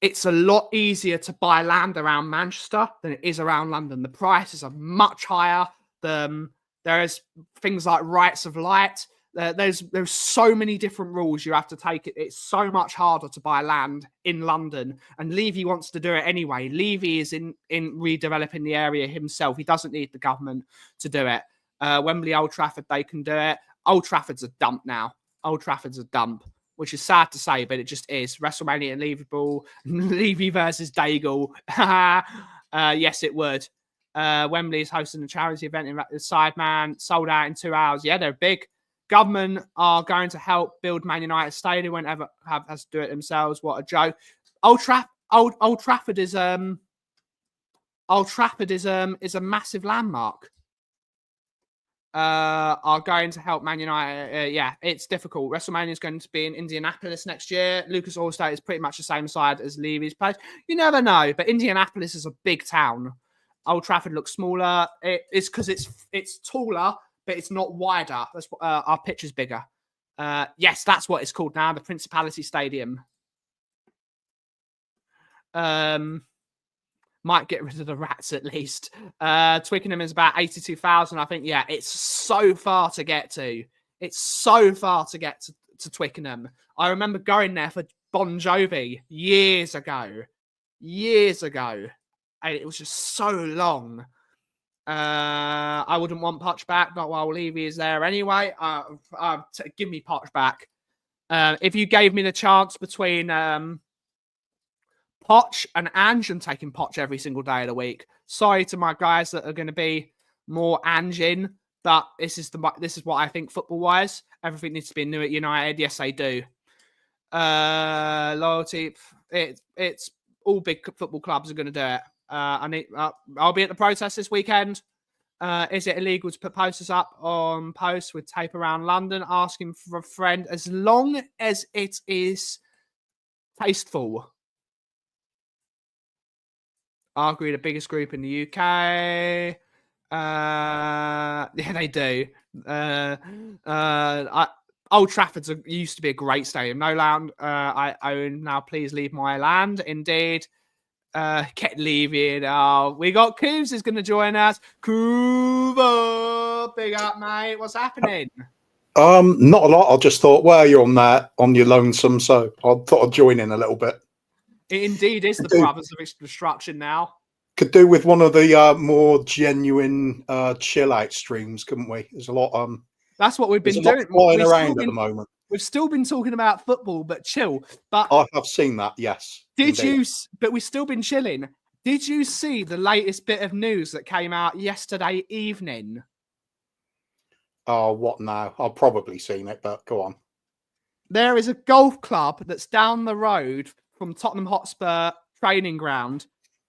It's a lot easier to buy land around Manchester than it is around London. The prices are much higher. There's things like rights of light. There's so many different rules you have to take. It's so much harder to buy land in London. And Levy wants to do it anyway. Levy is in redeveloping the area himself. He doesn't need the government to do it. Wembley, Old Trafford, they can do it. Old Trafford's a dump now. Old Trafford's a dump, which is sad to say, but it just is. WrestleMania and Levy versus Daigle. Yes, it would. Wembley is hosting a charity event in the Sideman, sold out in 2 hours. Yeah, they're big. Government are going to help build Man United Stadium. Won't ever has to do it themselves. What a joke! Old Trafford is a massive landmark. Are going to help Man United. Yeah, it's difficult. WrestleMania is going to be in Indianapolis next year. Lucas Oil Stadium is pretty much the same side as Levy's place. You never know, but Indianapolis is a big town. Old Trafford looks smaller. It's because it's taller, but it's not wider. That's our pitch is bigger. Yes, that's what it's called now, the Principality Stadium. Might get rid of the rats at least. Twickenham is about 82,000, I think. Yeah, it's so far to get to. It's so far to get to Twickenham. I remember going there for Bon Jovi years ago. And it was just so long. I wouldn't want Poch back, not while Levy is there anyway. Give me Poch back. If you gave me the chance between Poch and Ange, I'm taking Poch every single day of the week. Sorry to my guys that are going to be more Ange in, but this is what I think football wise. Everything needs to be new at United. Yes, they do. Loyalty. It's all big football clubs are going to do it. I'll be at the protest this weekend. Is it illegal to put posters up on posts with tape around London asking for a friend? As long as it is tasteful. Arguably the biggest group in the UK. Yeah, they do. Old Trafford used to be a great stadium. No land I own now. Please leave my land. Indeed. Get leaving. Oh, we got Coos is going to join us. Cuba, big up, mate. What's happening? Not a lot. I just thought, well, you're on your lonesome, so I thought I'd join in a little bit. It indeed is the Brothers of Destruction now. Could do with one of the more genuine chill out streams, couldn't we? There's a lot. That's what we've been doing. Flying around at the moment. We've still been talking about football, but chill. But I have seen that. Yes. But we've still been chilling. Did you see the latest bit of news that came out yesterday evening? Oh, what now? I've probably seen it, but go on. There is a golf club that's down the road from Tottenham Hotspur training ground,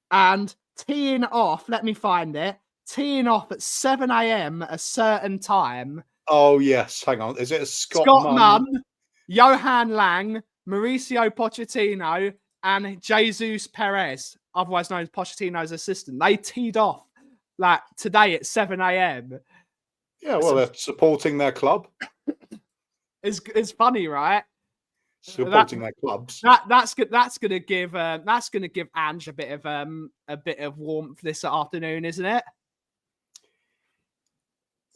and teeing off. Let me find it. Teeing off at 7 a.m. at a certain time. Oh yes, hang on. Is it a Scott Munn, Johan Lang, Mauricio Pochettino, and Jesus Perez, otherwise known as Pochettino's assistant? They teed off like today at 7 a.m. Yeah, well, they're supporting their club. It's funny, right? Supporting their clubs. That's good. That's gonna give Ange a bit of warmth this afternoon, isn't it?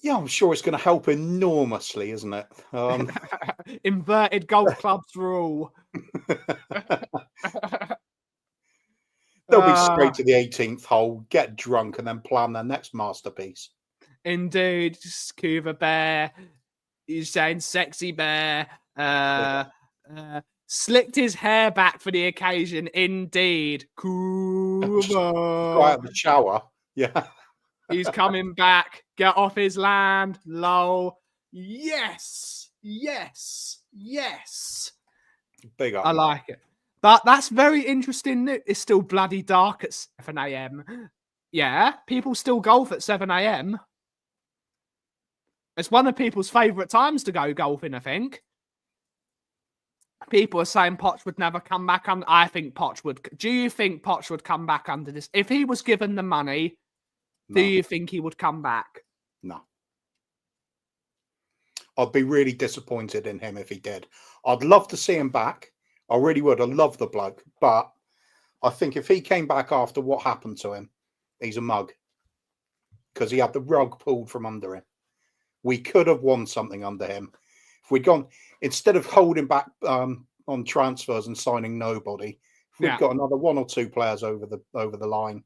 Yeah, I'm sure it's going to help enormously, isn't it? Inverted golf clubs rule. They'll be straight to the 18th hole, get drunk, and then plan their next masterpiece. Indeed, Scuba Bear. He's saying sexy bear. Slicked his hair back for the occasion. Indeed. Cuba. Right out of the shower. Yeah. He's coming back. Get off his land. Lol. Yes. Big up. I like it. But that's very interesting. It's still bloody dark at 7 a.m. Yeah, people still golf at 7 a.m. It's one of people's favourite times to go golfing, I think. People are saying Poch would never come back. I think Poch would. Do you think Poch would come back under this? If he was given the money, do you think he would come back? No. I'd be really disappointed in him if he did. I'd love to see him back. I really would. I love the bloke. But I think if he came back after what happened to him, he's a mug. Because he had the rug pulled from under him. We could have won something under him. If we'd gone, instead of holding back on transfers and signing nobody, if we'd got another 1 or 2 players over the line,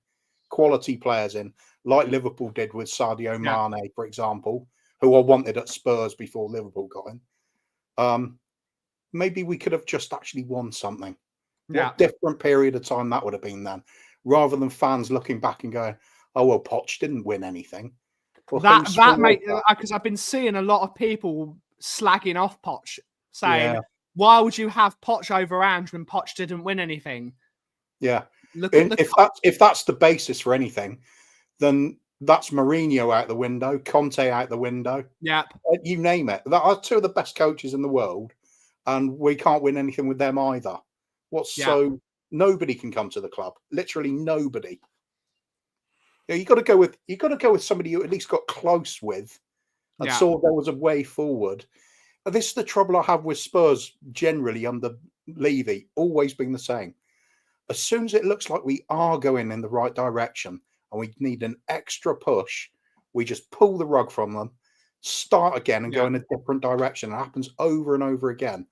quality players in, like Liverpool did with Sadio Mane, for example, who I wanted at Spurs before Liverpool got him. Maybe we could have just actually won something. What different period of time that would have been then, rather than fans looking back and going, "Oh well, Poch didn't win anything." Well, that mate, because I've been seeing a lot of people slagging off Poch, saying, "Why would you have Poch over Ange when Poch didn't win anything?" Yeah, if that's the basis for anything, then that's Mourinho out the window, Conte out the window. Yeah, you name it. That are 2 of the best coaches in the world, and we can't win anything with them either. So nobody can come to the club. Literally nobody. You got to go with somebody you at least got close with, and saw there was a way forward. And this is the trouble I have with Spurs generally under Levy, always being the same. As soon as it looks like we are going in the right direction and we need an extra push, we just pull the rug from them, start again and go in a different direction. It happens over and over again.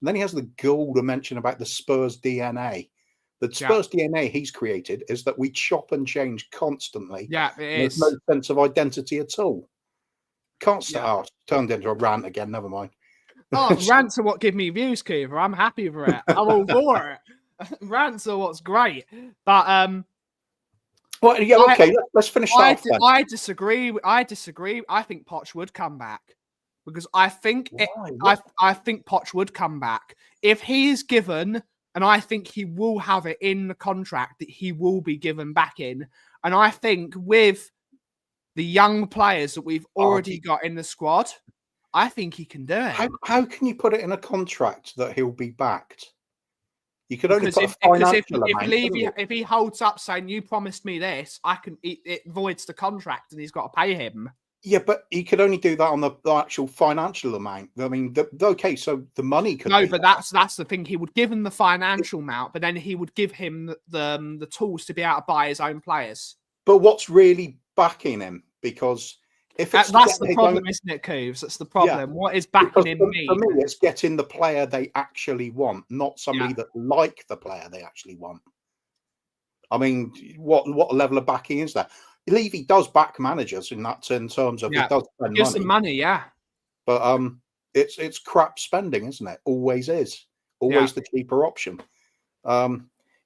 And then he has the gall to mention about the Spurs DNA. The Spurs DNA he's created is that we chop and change constantly. Yeah, it is. There's no sense of identity at all. Can't start. Turned into a rant again. Never mind. Oh, rants are what give me views, Cooper. I'm happy for it. I'm all for it. Rants are what's great. But well, yeah, okay. Let's finish that off then. I disagree. I think Poch would come back because I think I think Poch would come back if he is given. And I think he will have it in the contract that he will be given back in. And I think with the young players that we've already got in the squad, I think he can do it. How can you put it in a contract that he'll be backed? You could only put a financial amount. If he holds up saying, "You promised me this," it voids the contract and he's got to pay him. Yeah, but he could only do that on the actual financial amount. I mean, okay, so the money could. No, but that's the thing. He would give him the financial amount, but then he would give him the tools to be able to buy his own players. But what's really backing him? Because if it's that's the problem, isn't it, Cooves? That's the problem. Yeah. What is backing him? For me, it's getting the player they actually want, not somebody that like the player they actually want. I mean, what level of backing is that? Levy does back managers in terms of he does spend money. Some money, but it's crap spending, isn't it? Always is. Always the cheaper option.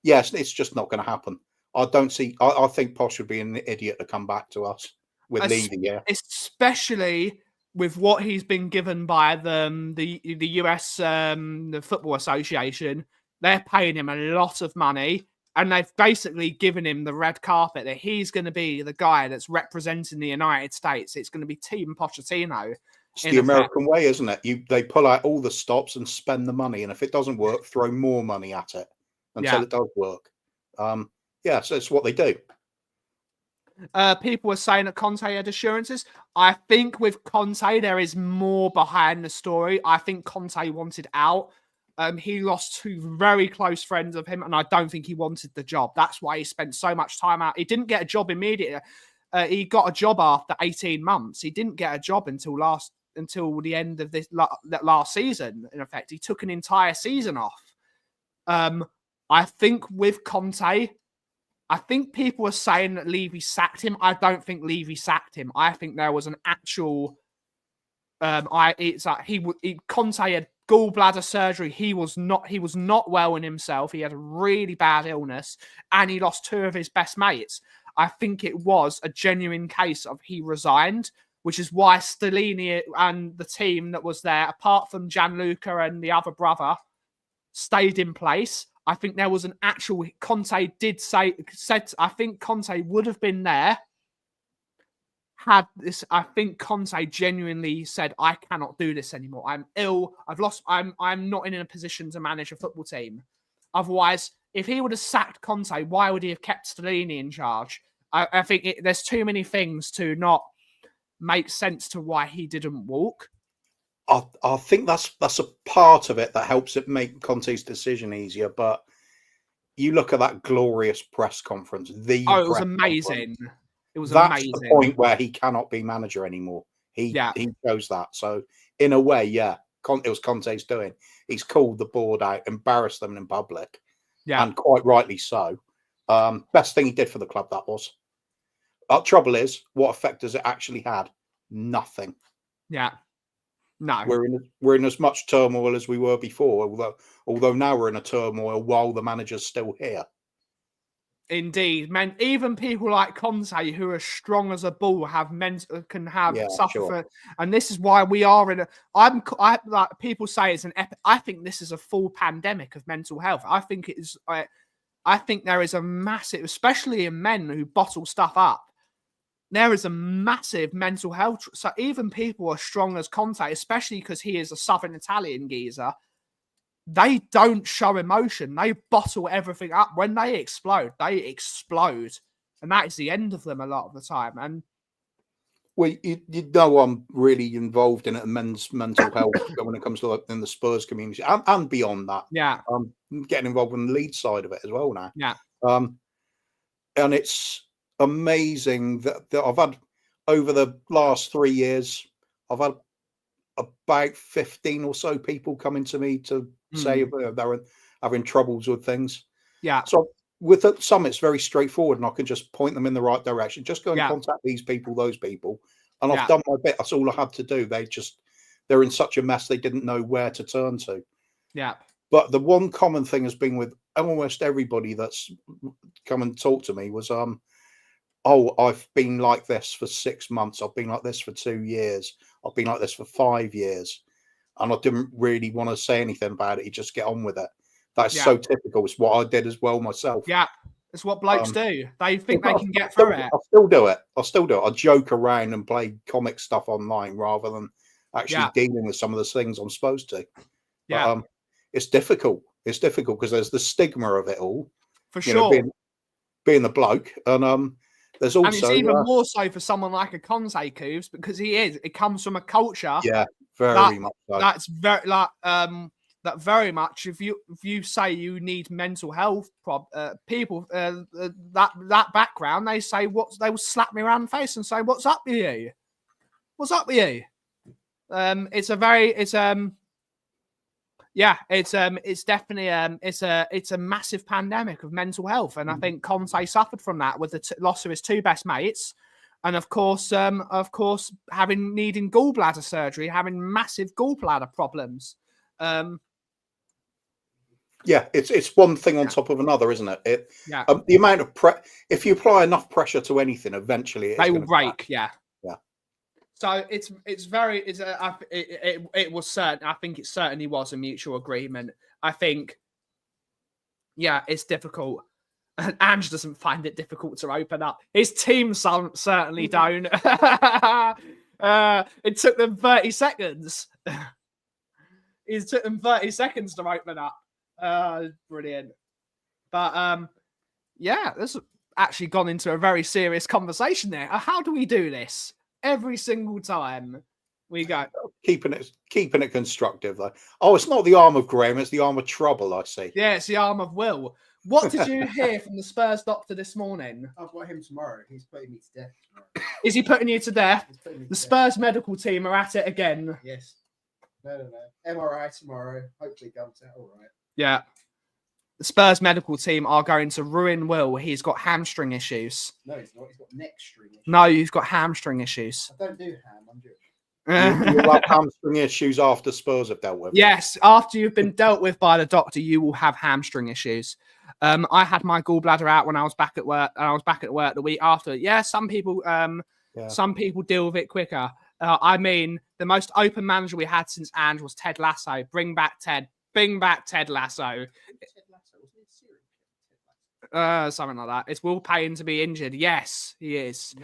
Yes, it's just not going to happen. I don't see. I think Poch would be an idiot to come back to us with Levy. Yeah, especially with what he's been given by the US the Football Association. They're paying him a lot of money. And they've basically given him the red carpet that he's going to be the guy that's representing the United States. It's going to be Team Pochettino. It's the American way, isn't it? They pull out all the stops and spend the money. And if it doesn't work, throw more money at it until it does work. So it's what they do. People were saying that Conte had assurances. I think with Conte, there is more behind the story. I think Conte wanted out. He lost 2 very close friends of him, and I don't think he wanted the job. That's why he spent so much time out. He didn't get a job immediately. He got a job after 18 months. He didn't get a job until the end of this last season. In effect, he took an entire season off. I think with Conte, I think people are saying that Levy sacked him. I don't think Levy sacked him. I think there was an actual. Conte had gallbladder surgery. He was not well in himself. He had a really bad illness, and he lost 2 of his best mates. I think it was a genuine case of he resigned, which is why Stellini and the team that was there, apart from Gianluca and the other brother, stayed in place. I think there was an actual Conte said. I think Conte would have been there. I think Conte genuinely said, "I cannot do this anymore. I'm ill. I'm not in a position to manage a football team." Otherwise, if he would have sacked Conte, why would he have kept Stellini in charge? I think there's too many things to not make sense to why he didn't walk. I think that's a part of it that helps it make Conte's decision easier. But you look at that glorious press conference. It was amazing. It was That's amazing. the point where he cannot be manager anymore. He chose that. So in a way, it was Conte's doing. He's called the board out, embarrassed them in public, and quite rightly so. Best thing he did for the club, that was. Trouble is, what effect has it actually had? Nothing. Yeah. No. We're in as much turmoil as we were before, although now we're in a turmoil while the manager's still here. Indeed, man. Even people like Conte, who are strong as a bull, suffer for, and this is why we are in a. I like people say it's an. I think this is a full pandemic of mental health. I think it is. I think there is a massive, especially in men who bottle stuff up. There is a massive mental health. So even people as strong as Conte, especially because he is a Southern Italian geezer, they don't show emotion. They bottle everything up. When they explode, and that is the end of them a lot of the time. And well, you know, I'm really involved in it, men's mental health when it comes to in the Spurs community and beyond that. Yeah, I'm getting involved in the lead side of it as well now. Yeah, and it's amazing that I've had over the last 3 years, I've had about 15 or so people coming to me to say they're having troubles with things. Yeah. So with some, it's very straightforward, and I can just point them in the right direction. Just go and contact these people, those people, and I've done my bit. That's all I had to do. They're in such a mess they didn't know where to turn to. Yeah. But the one common thing has been with almost everybody that's come and talked to me was, I've been like this for 6 months. I've been like this for 2 years. I've been like this for 5 years. And I didn't really want to say anything about it. You just get on with it. That's so typical. It's what I did as well myself. Yeah. It's what blokes do. They think they can get through it. I still do it. I joke around and play comic stuff online rather than actually dealing with some of the things I'm supposed to. Yeah. But, it's difficult. It's difficult because there's the stigma of it all. For sure. Being the bloke. And there's also, and it's even more so for someone like a Conte, Coos, because it comes from a culture. Yeah, very much so. That's very like that very much. If you say you need mental health people that background, they say they will slap me around the face and say, "What's up with you? What's up with you?" It's definitely it's a massive pandemic of mental health, and I think Conte suffered from that with the loss of his two best mates, and of course needing gallbladder surgery, having massive gallbladder problems. It's one thing on top of another, isn't it? The amount of if you apply enough pressure to anything, eventually they will break. Yeah. So it was certain. I think it certainly was a mutual agreement. I think, it's difficult. And Ange doesn't find it difficult to open up. His team certainly don't. It took them 30 seconds. It took them 30 seconds to open up. Brilliant. But this has actually gone into a very serious conversation there. How do we do this? Every single time we go, keeping it constructive though. Oh, it's not the arm of Graham; it's the arm of trouble. I see. Yeah, it's the arm of Will. What did you hear from the Spurs doctor this morning? I've got him tomorrow. He's putting me to death tomorrow. Is he putting you to death? The Spurs medical team are at it again. Yes. No. MRI tomorrow. Hopefully, comes out all right. Yeah. The Spurs medical team are going to ruin Will. He's got hamstring issues. No, he's not. He's got neck string issues. No, he's got hamstring issues. I don't do ham. I'm joking. You'll have hamstring issues after Spurs have dealt with. Yes, after you've been dealt with by the doctor, you will have hamstring issues. I had my gallbladder out when I was back at work, and I was back at work the week after. Yeah, some people deal with it quicker. I mean, the most open manager we had since Ange was Ted Lasso. Bring back Ted. Bring back Ted Lasso. Something like that. It's Will Payne to be injured. Yes, he is.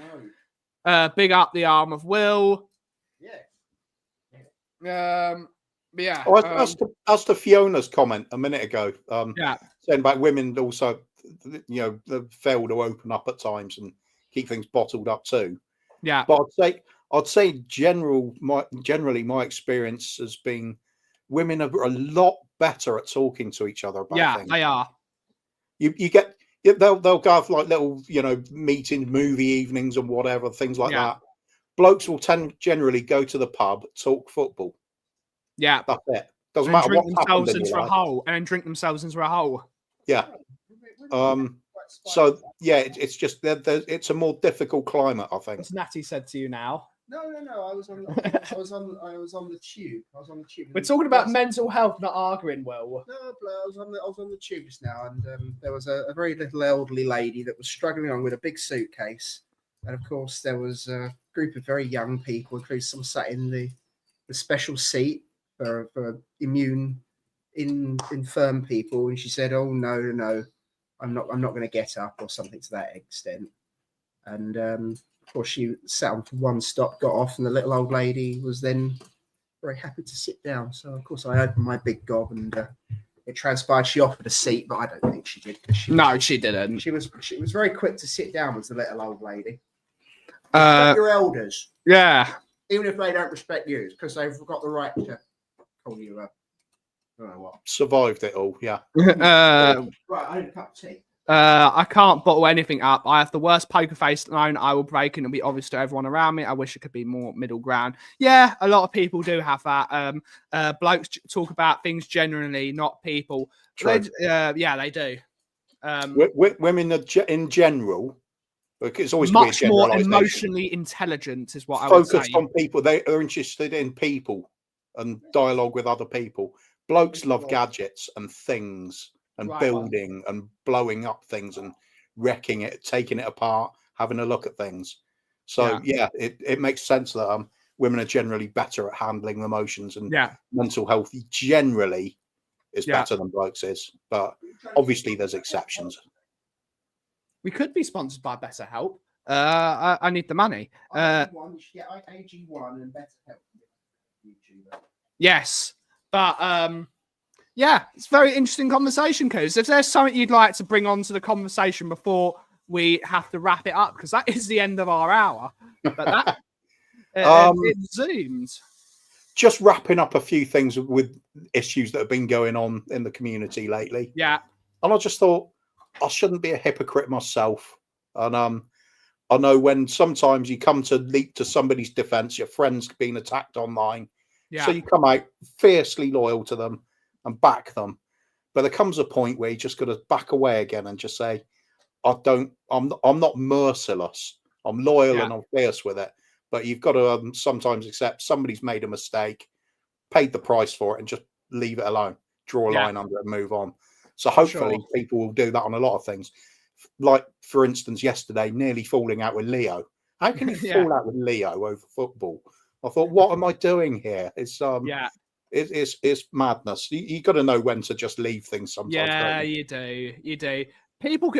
No. Big up the arm of Will. Yeah. As to Fiona's comment a minute ago, saying about women also, they've failed to open up at times and keep things bottled up too. Yeah. But I'd say generally my experience has been women are a lot better at talking to each other about Yeah, things. they are. You get they'll go have like little meeting movie evenings and whatever things like Yeah. that. Blokes will generally go to the pub, talk football. Yeah. That's it. Doesn't And matter drink what's happened themselves in into your a life. hole. And then drink themselves into a hole. Yeah. So yeah, it's just it's a more difficult climate, I think. What's Natty said to you now? No. I was on the tube. We're talking about mental health, not arguing, Will. No, I was on the tube just now, and there was a very little elderly lady that was struggling along with a big suitcase, and of course there was a group of very young people, including some sat in the special seat for infirm people, and she said, "Oh no, I'm not going to get up," or something to that extent, and of course, she sat on for one stop, got off, and the little old lady was then very happy to sit down. So, of course, I opened my big gob, and it transpired she offered a seat, but I don't think she did. She didn't. She was very quick to sit down. Was the little old lady? Uh, Respect your elders, Yeah. even if they don't respect you, because they've got the right to call you up. I don't know what. Survived it all, yeah. Right, I need a cup of tea. I can't bottle anything up. I have the worst poker face known. I will break and it'll be obvious to everyone around me. I wish it could be more middle ground. Yeah, a lot of people do have that. Blokes talk about things generally, not people. Yeah, they do. Women in general, it's always Much more generalisation. emotionally intelligent is what I would say. Focused on people. They are interested in people and dialogue with other people. Blokes love gadgets and things and building and blowing up things and wrecking it, taking it apart, having a look at things. So yeah, it makes sense that women are generally better at handling emotions, and mental health generally is better than blokes is. But obviously there's exceptions. We could be sponsored by BetterHelp. I need the money. AG1 and BetterHelp. Yes, but yeah, it's a very interesting conversation, Coos. If there's something you'd like to bring on to the conversation before we have to wrap it up, because that is the end of our hour. But that it zoomed. Just wrapping up a few things with issues that have been going on in the community lately. Yeah. And I just thought I shouldn't be a hypocrite myself. And I know when sometimes you come to leap to somebody's defense, your friend's being attacked online. Yeah. So you come out fiercely loyal to them and back them. But there comes a point where you just got to back away again and just say, I'm not merciless. I'm loyal and I'm fierce with it. But you've got to sometimes accept somebody's made a mistake, paid the price for it, and just leave it alone. Draw a line under it and move on. So hopefully people will do that on a lot of things. Like, for instance, yesterday, nearly falling out with Leo. How can you fall out with Leo over football? I thought, what am I doing here? It's it's madness. You got to know when to just leave things sometimes. Yeah, you do.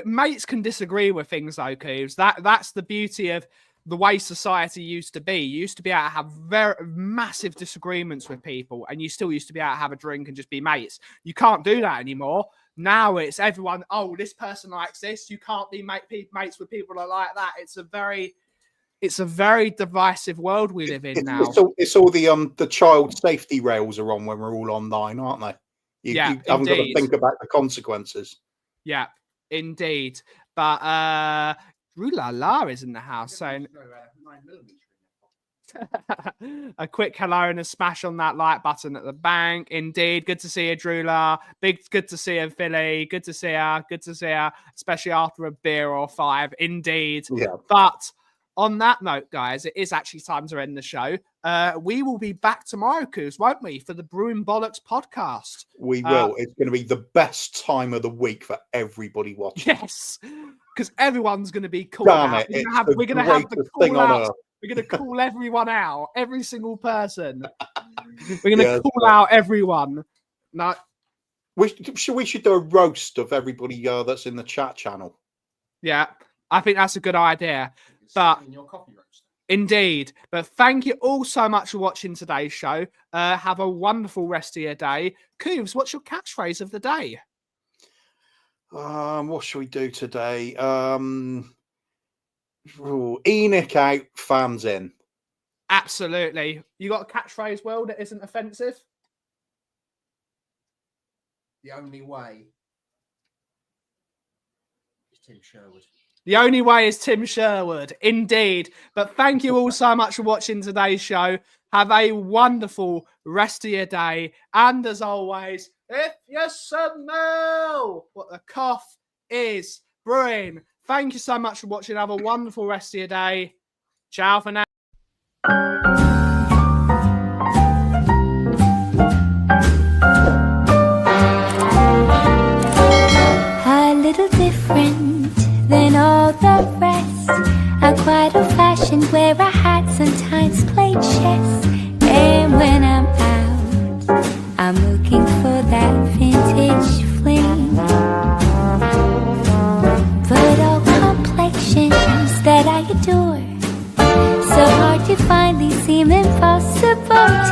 Mates can disagree with things though, Coos. That's the beauty of the way society used to be. You used to be able to have very massive disagreements with people, and you still used to be able to have a drink and just be mates. You can't do that anymore. Now it's everyone, oh, this person likes this. You can't be mates with people that like that. It's a very divisive world we live in now. It's all the child safety rails are on when we're all online, aren't they? You haven't got to think about the consequences. Yeah, indeed. But Rulala is in the house saying a quick hello and a smash on that like button at the bank. Indeed. Good to see you, Drula. Good to see you, Philly. Good to see her, especially after a beer or five. Indeed. Yeah. But on that note, guys, it is actually time to end the show. We will be back tomorrow, Coos, won't we, for the Brewing Bollocks podcast? We will. It's going to be the best time of the week for everybody watching. Yes, because everyone's going to be called out. We're going to have the call out. We're going to call everyone out, every single person. We're going to call out everyone. No, we should do a roast of everybody that's in the chat channel. Yeah, I think that's a good idea. But indeed. But thank you all so much for watching today's show. Have a wonderful rest of your day. Coos, what's your catchphrase of the day? What shall we do today? Enoch out, fans in. Absolutely. You got a catchphrase, Will, that isn't offensive? The only way is Tim Sherwood. The only way is Tim Sherwood, indeed. But thank you all so much for watching today's show. Have a wonderful rest of your day. And as always, if you smell what the cough is brewing, thank you so much for watching. Have a wonderful rest of your day. Ciao for now. A little different than all the rest. I'm quite old-fashioned, wear a hat, sometimes play chess. And when I'm out, I'm looking for that vintage fling. But all complexions that I adore, so hard to find, these seem impossible.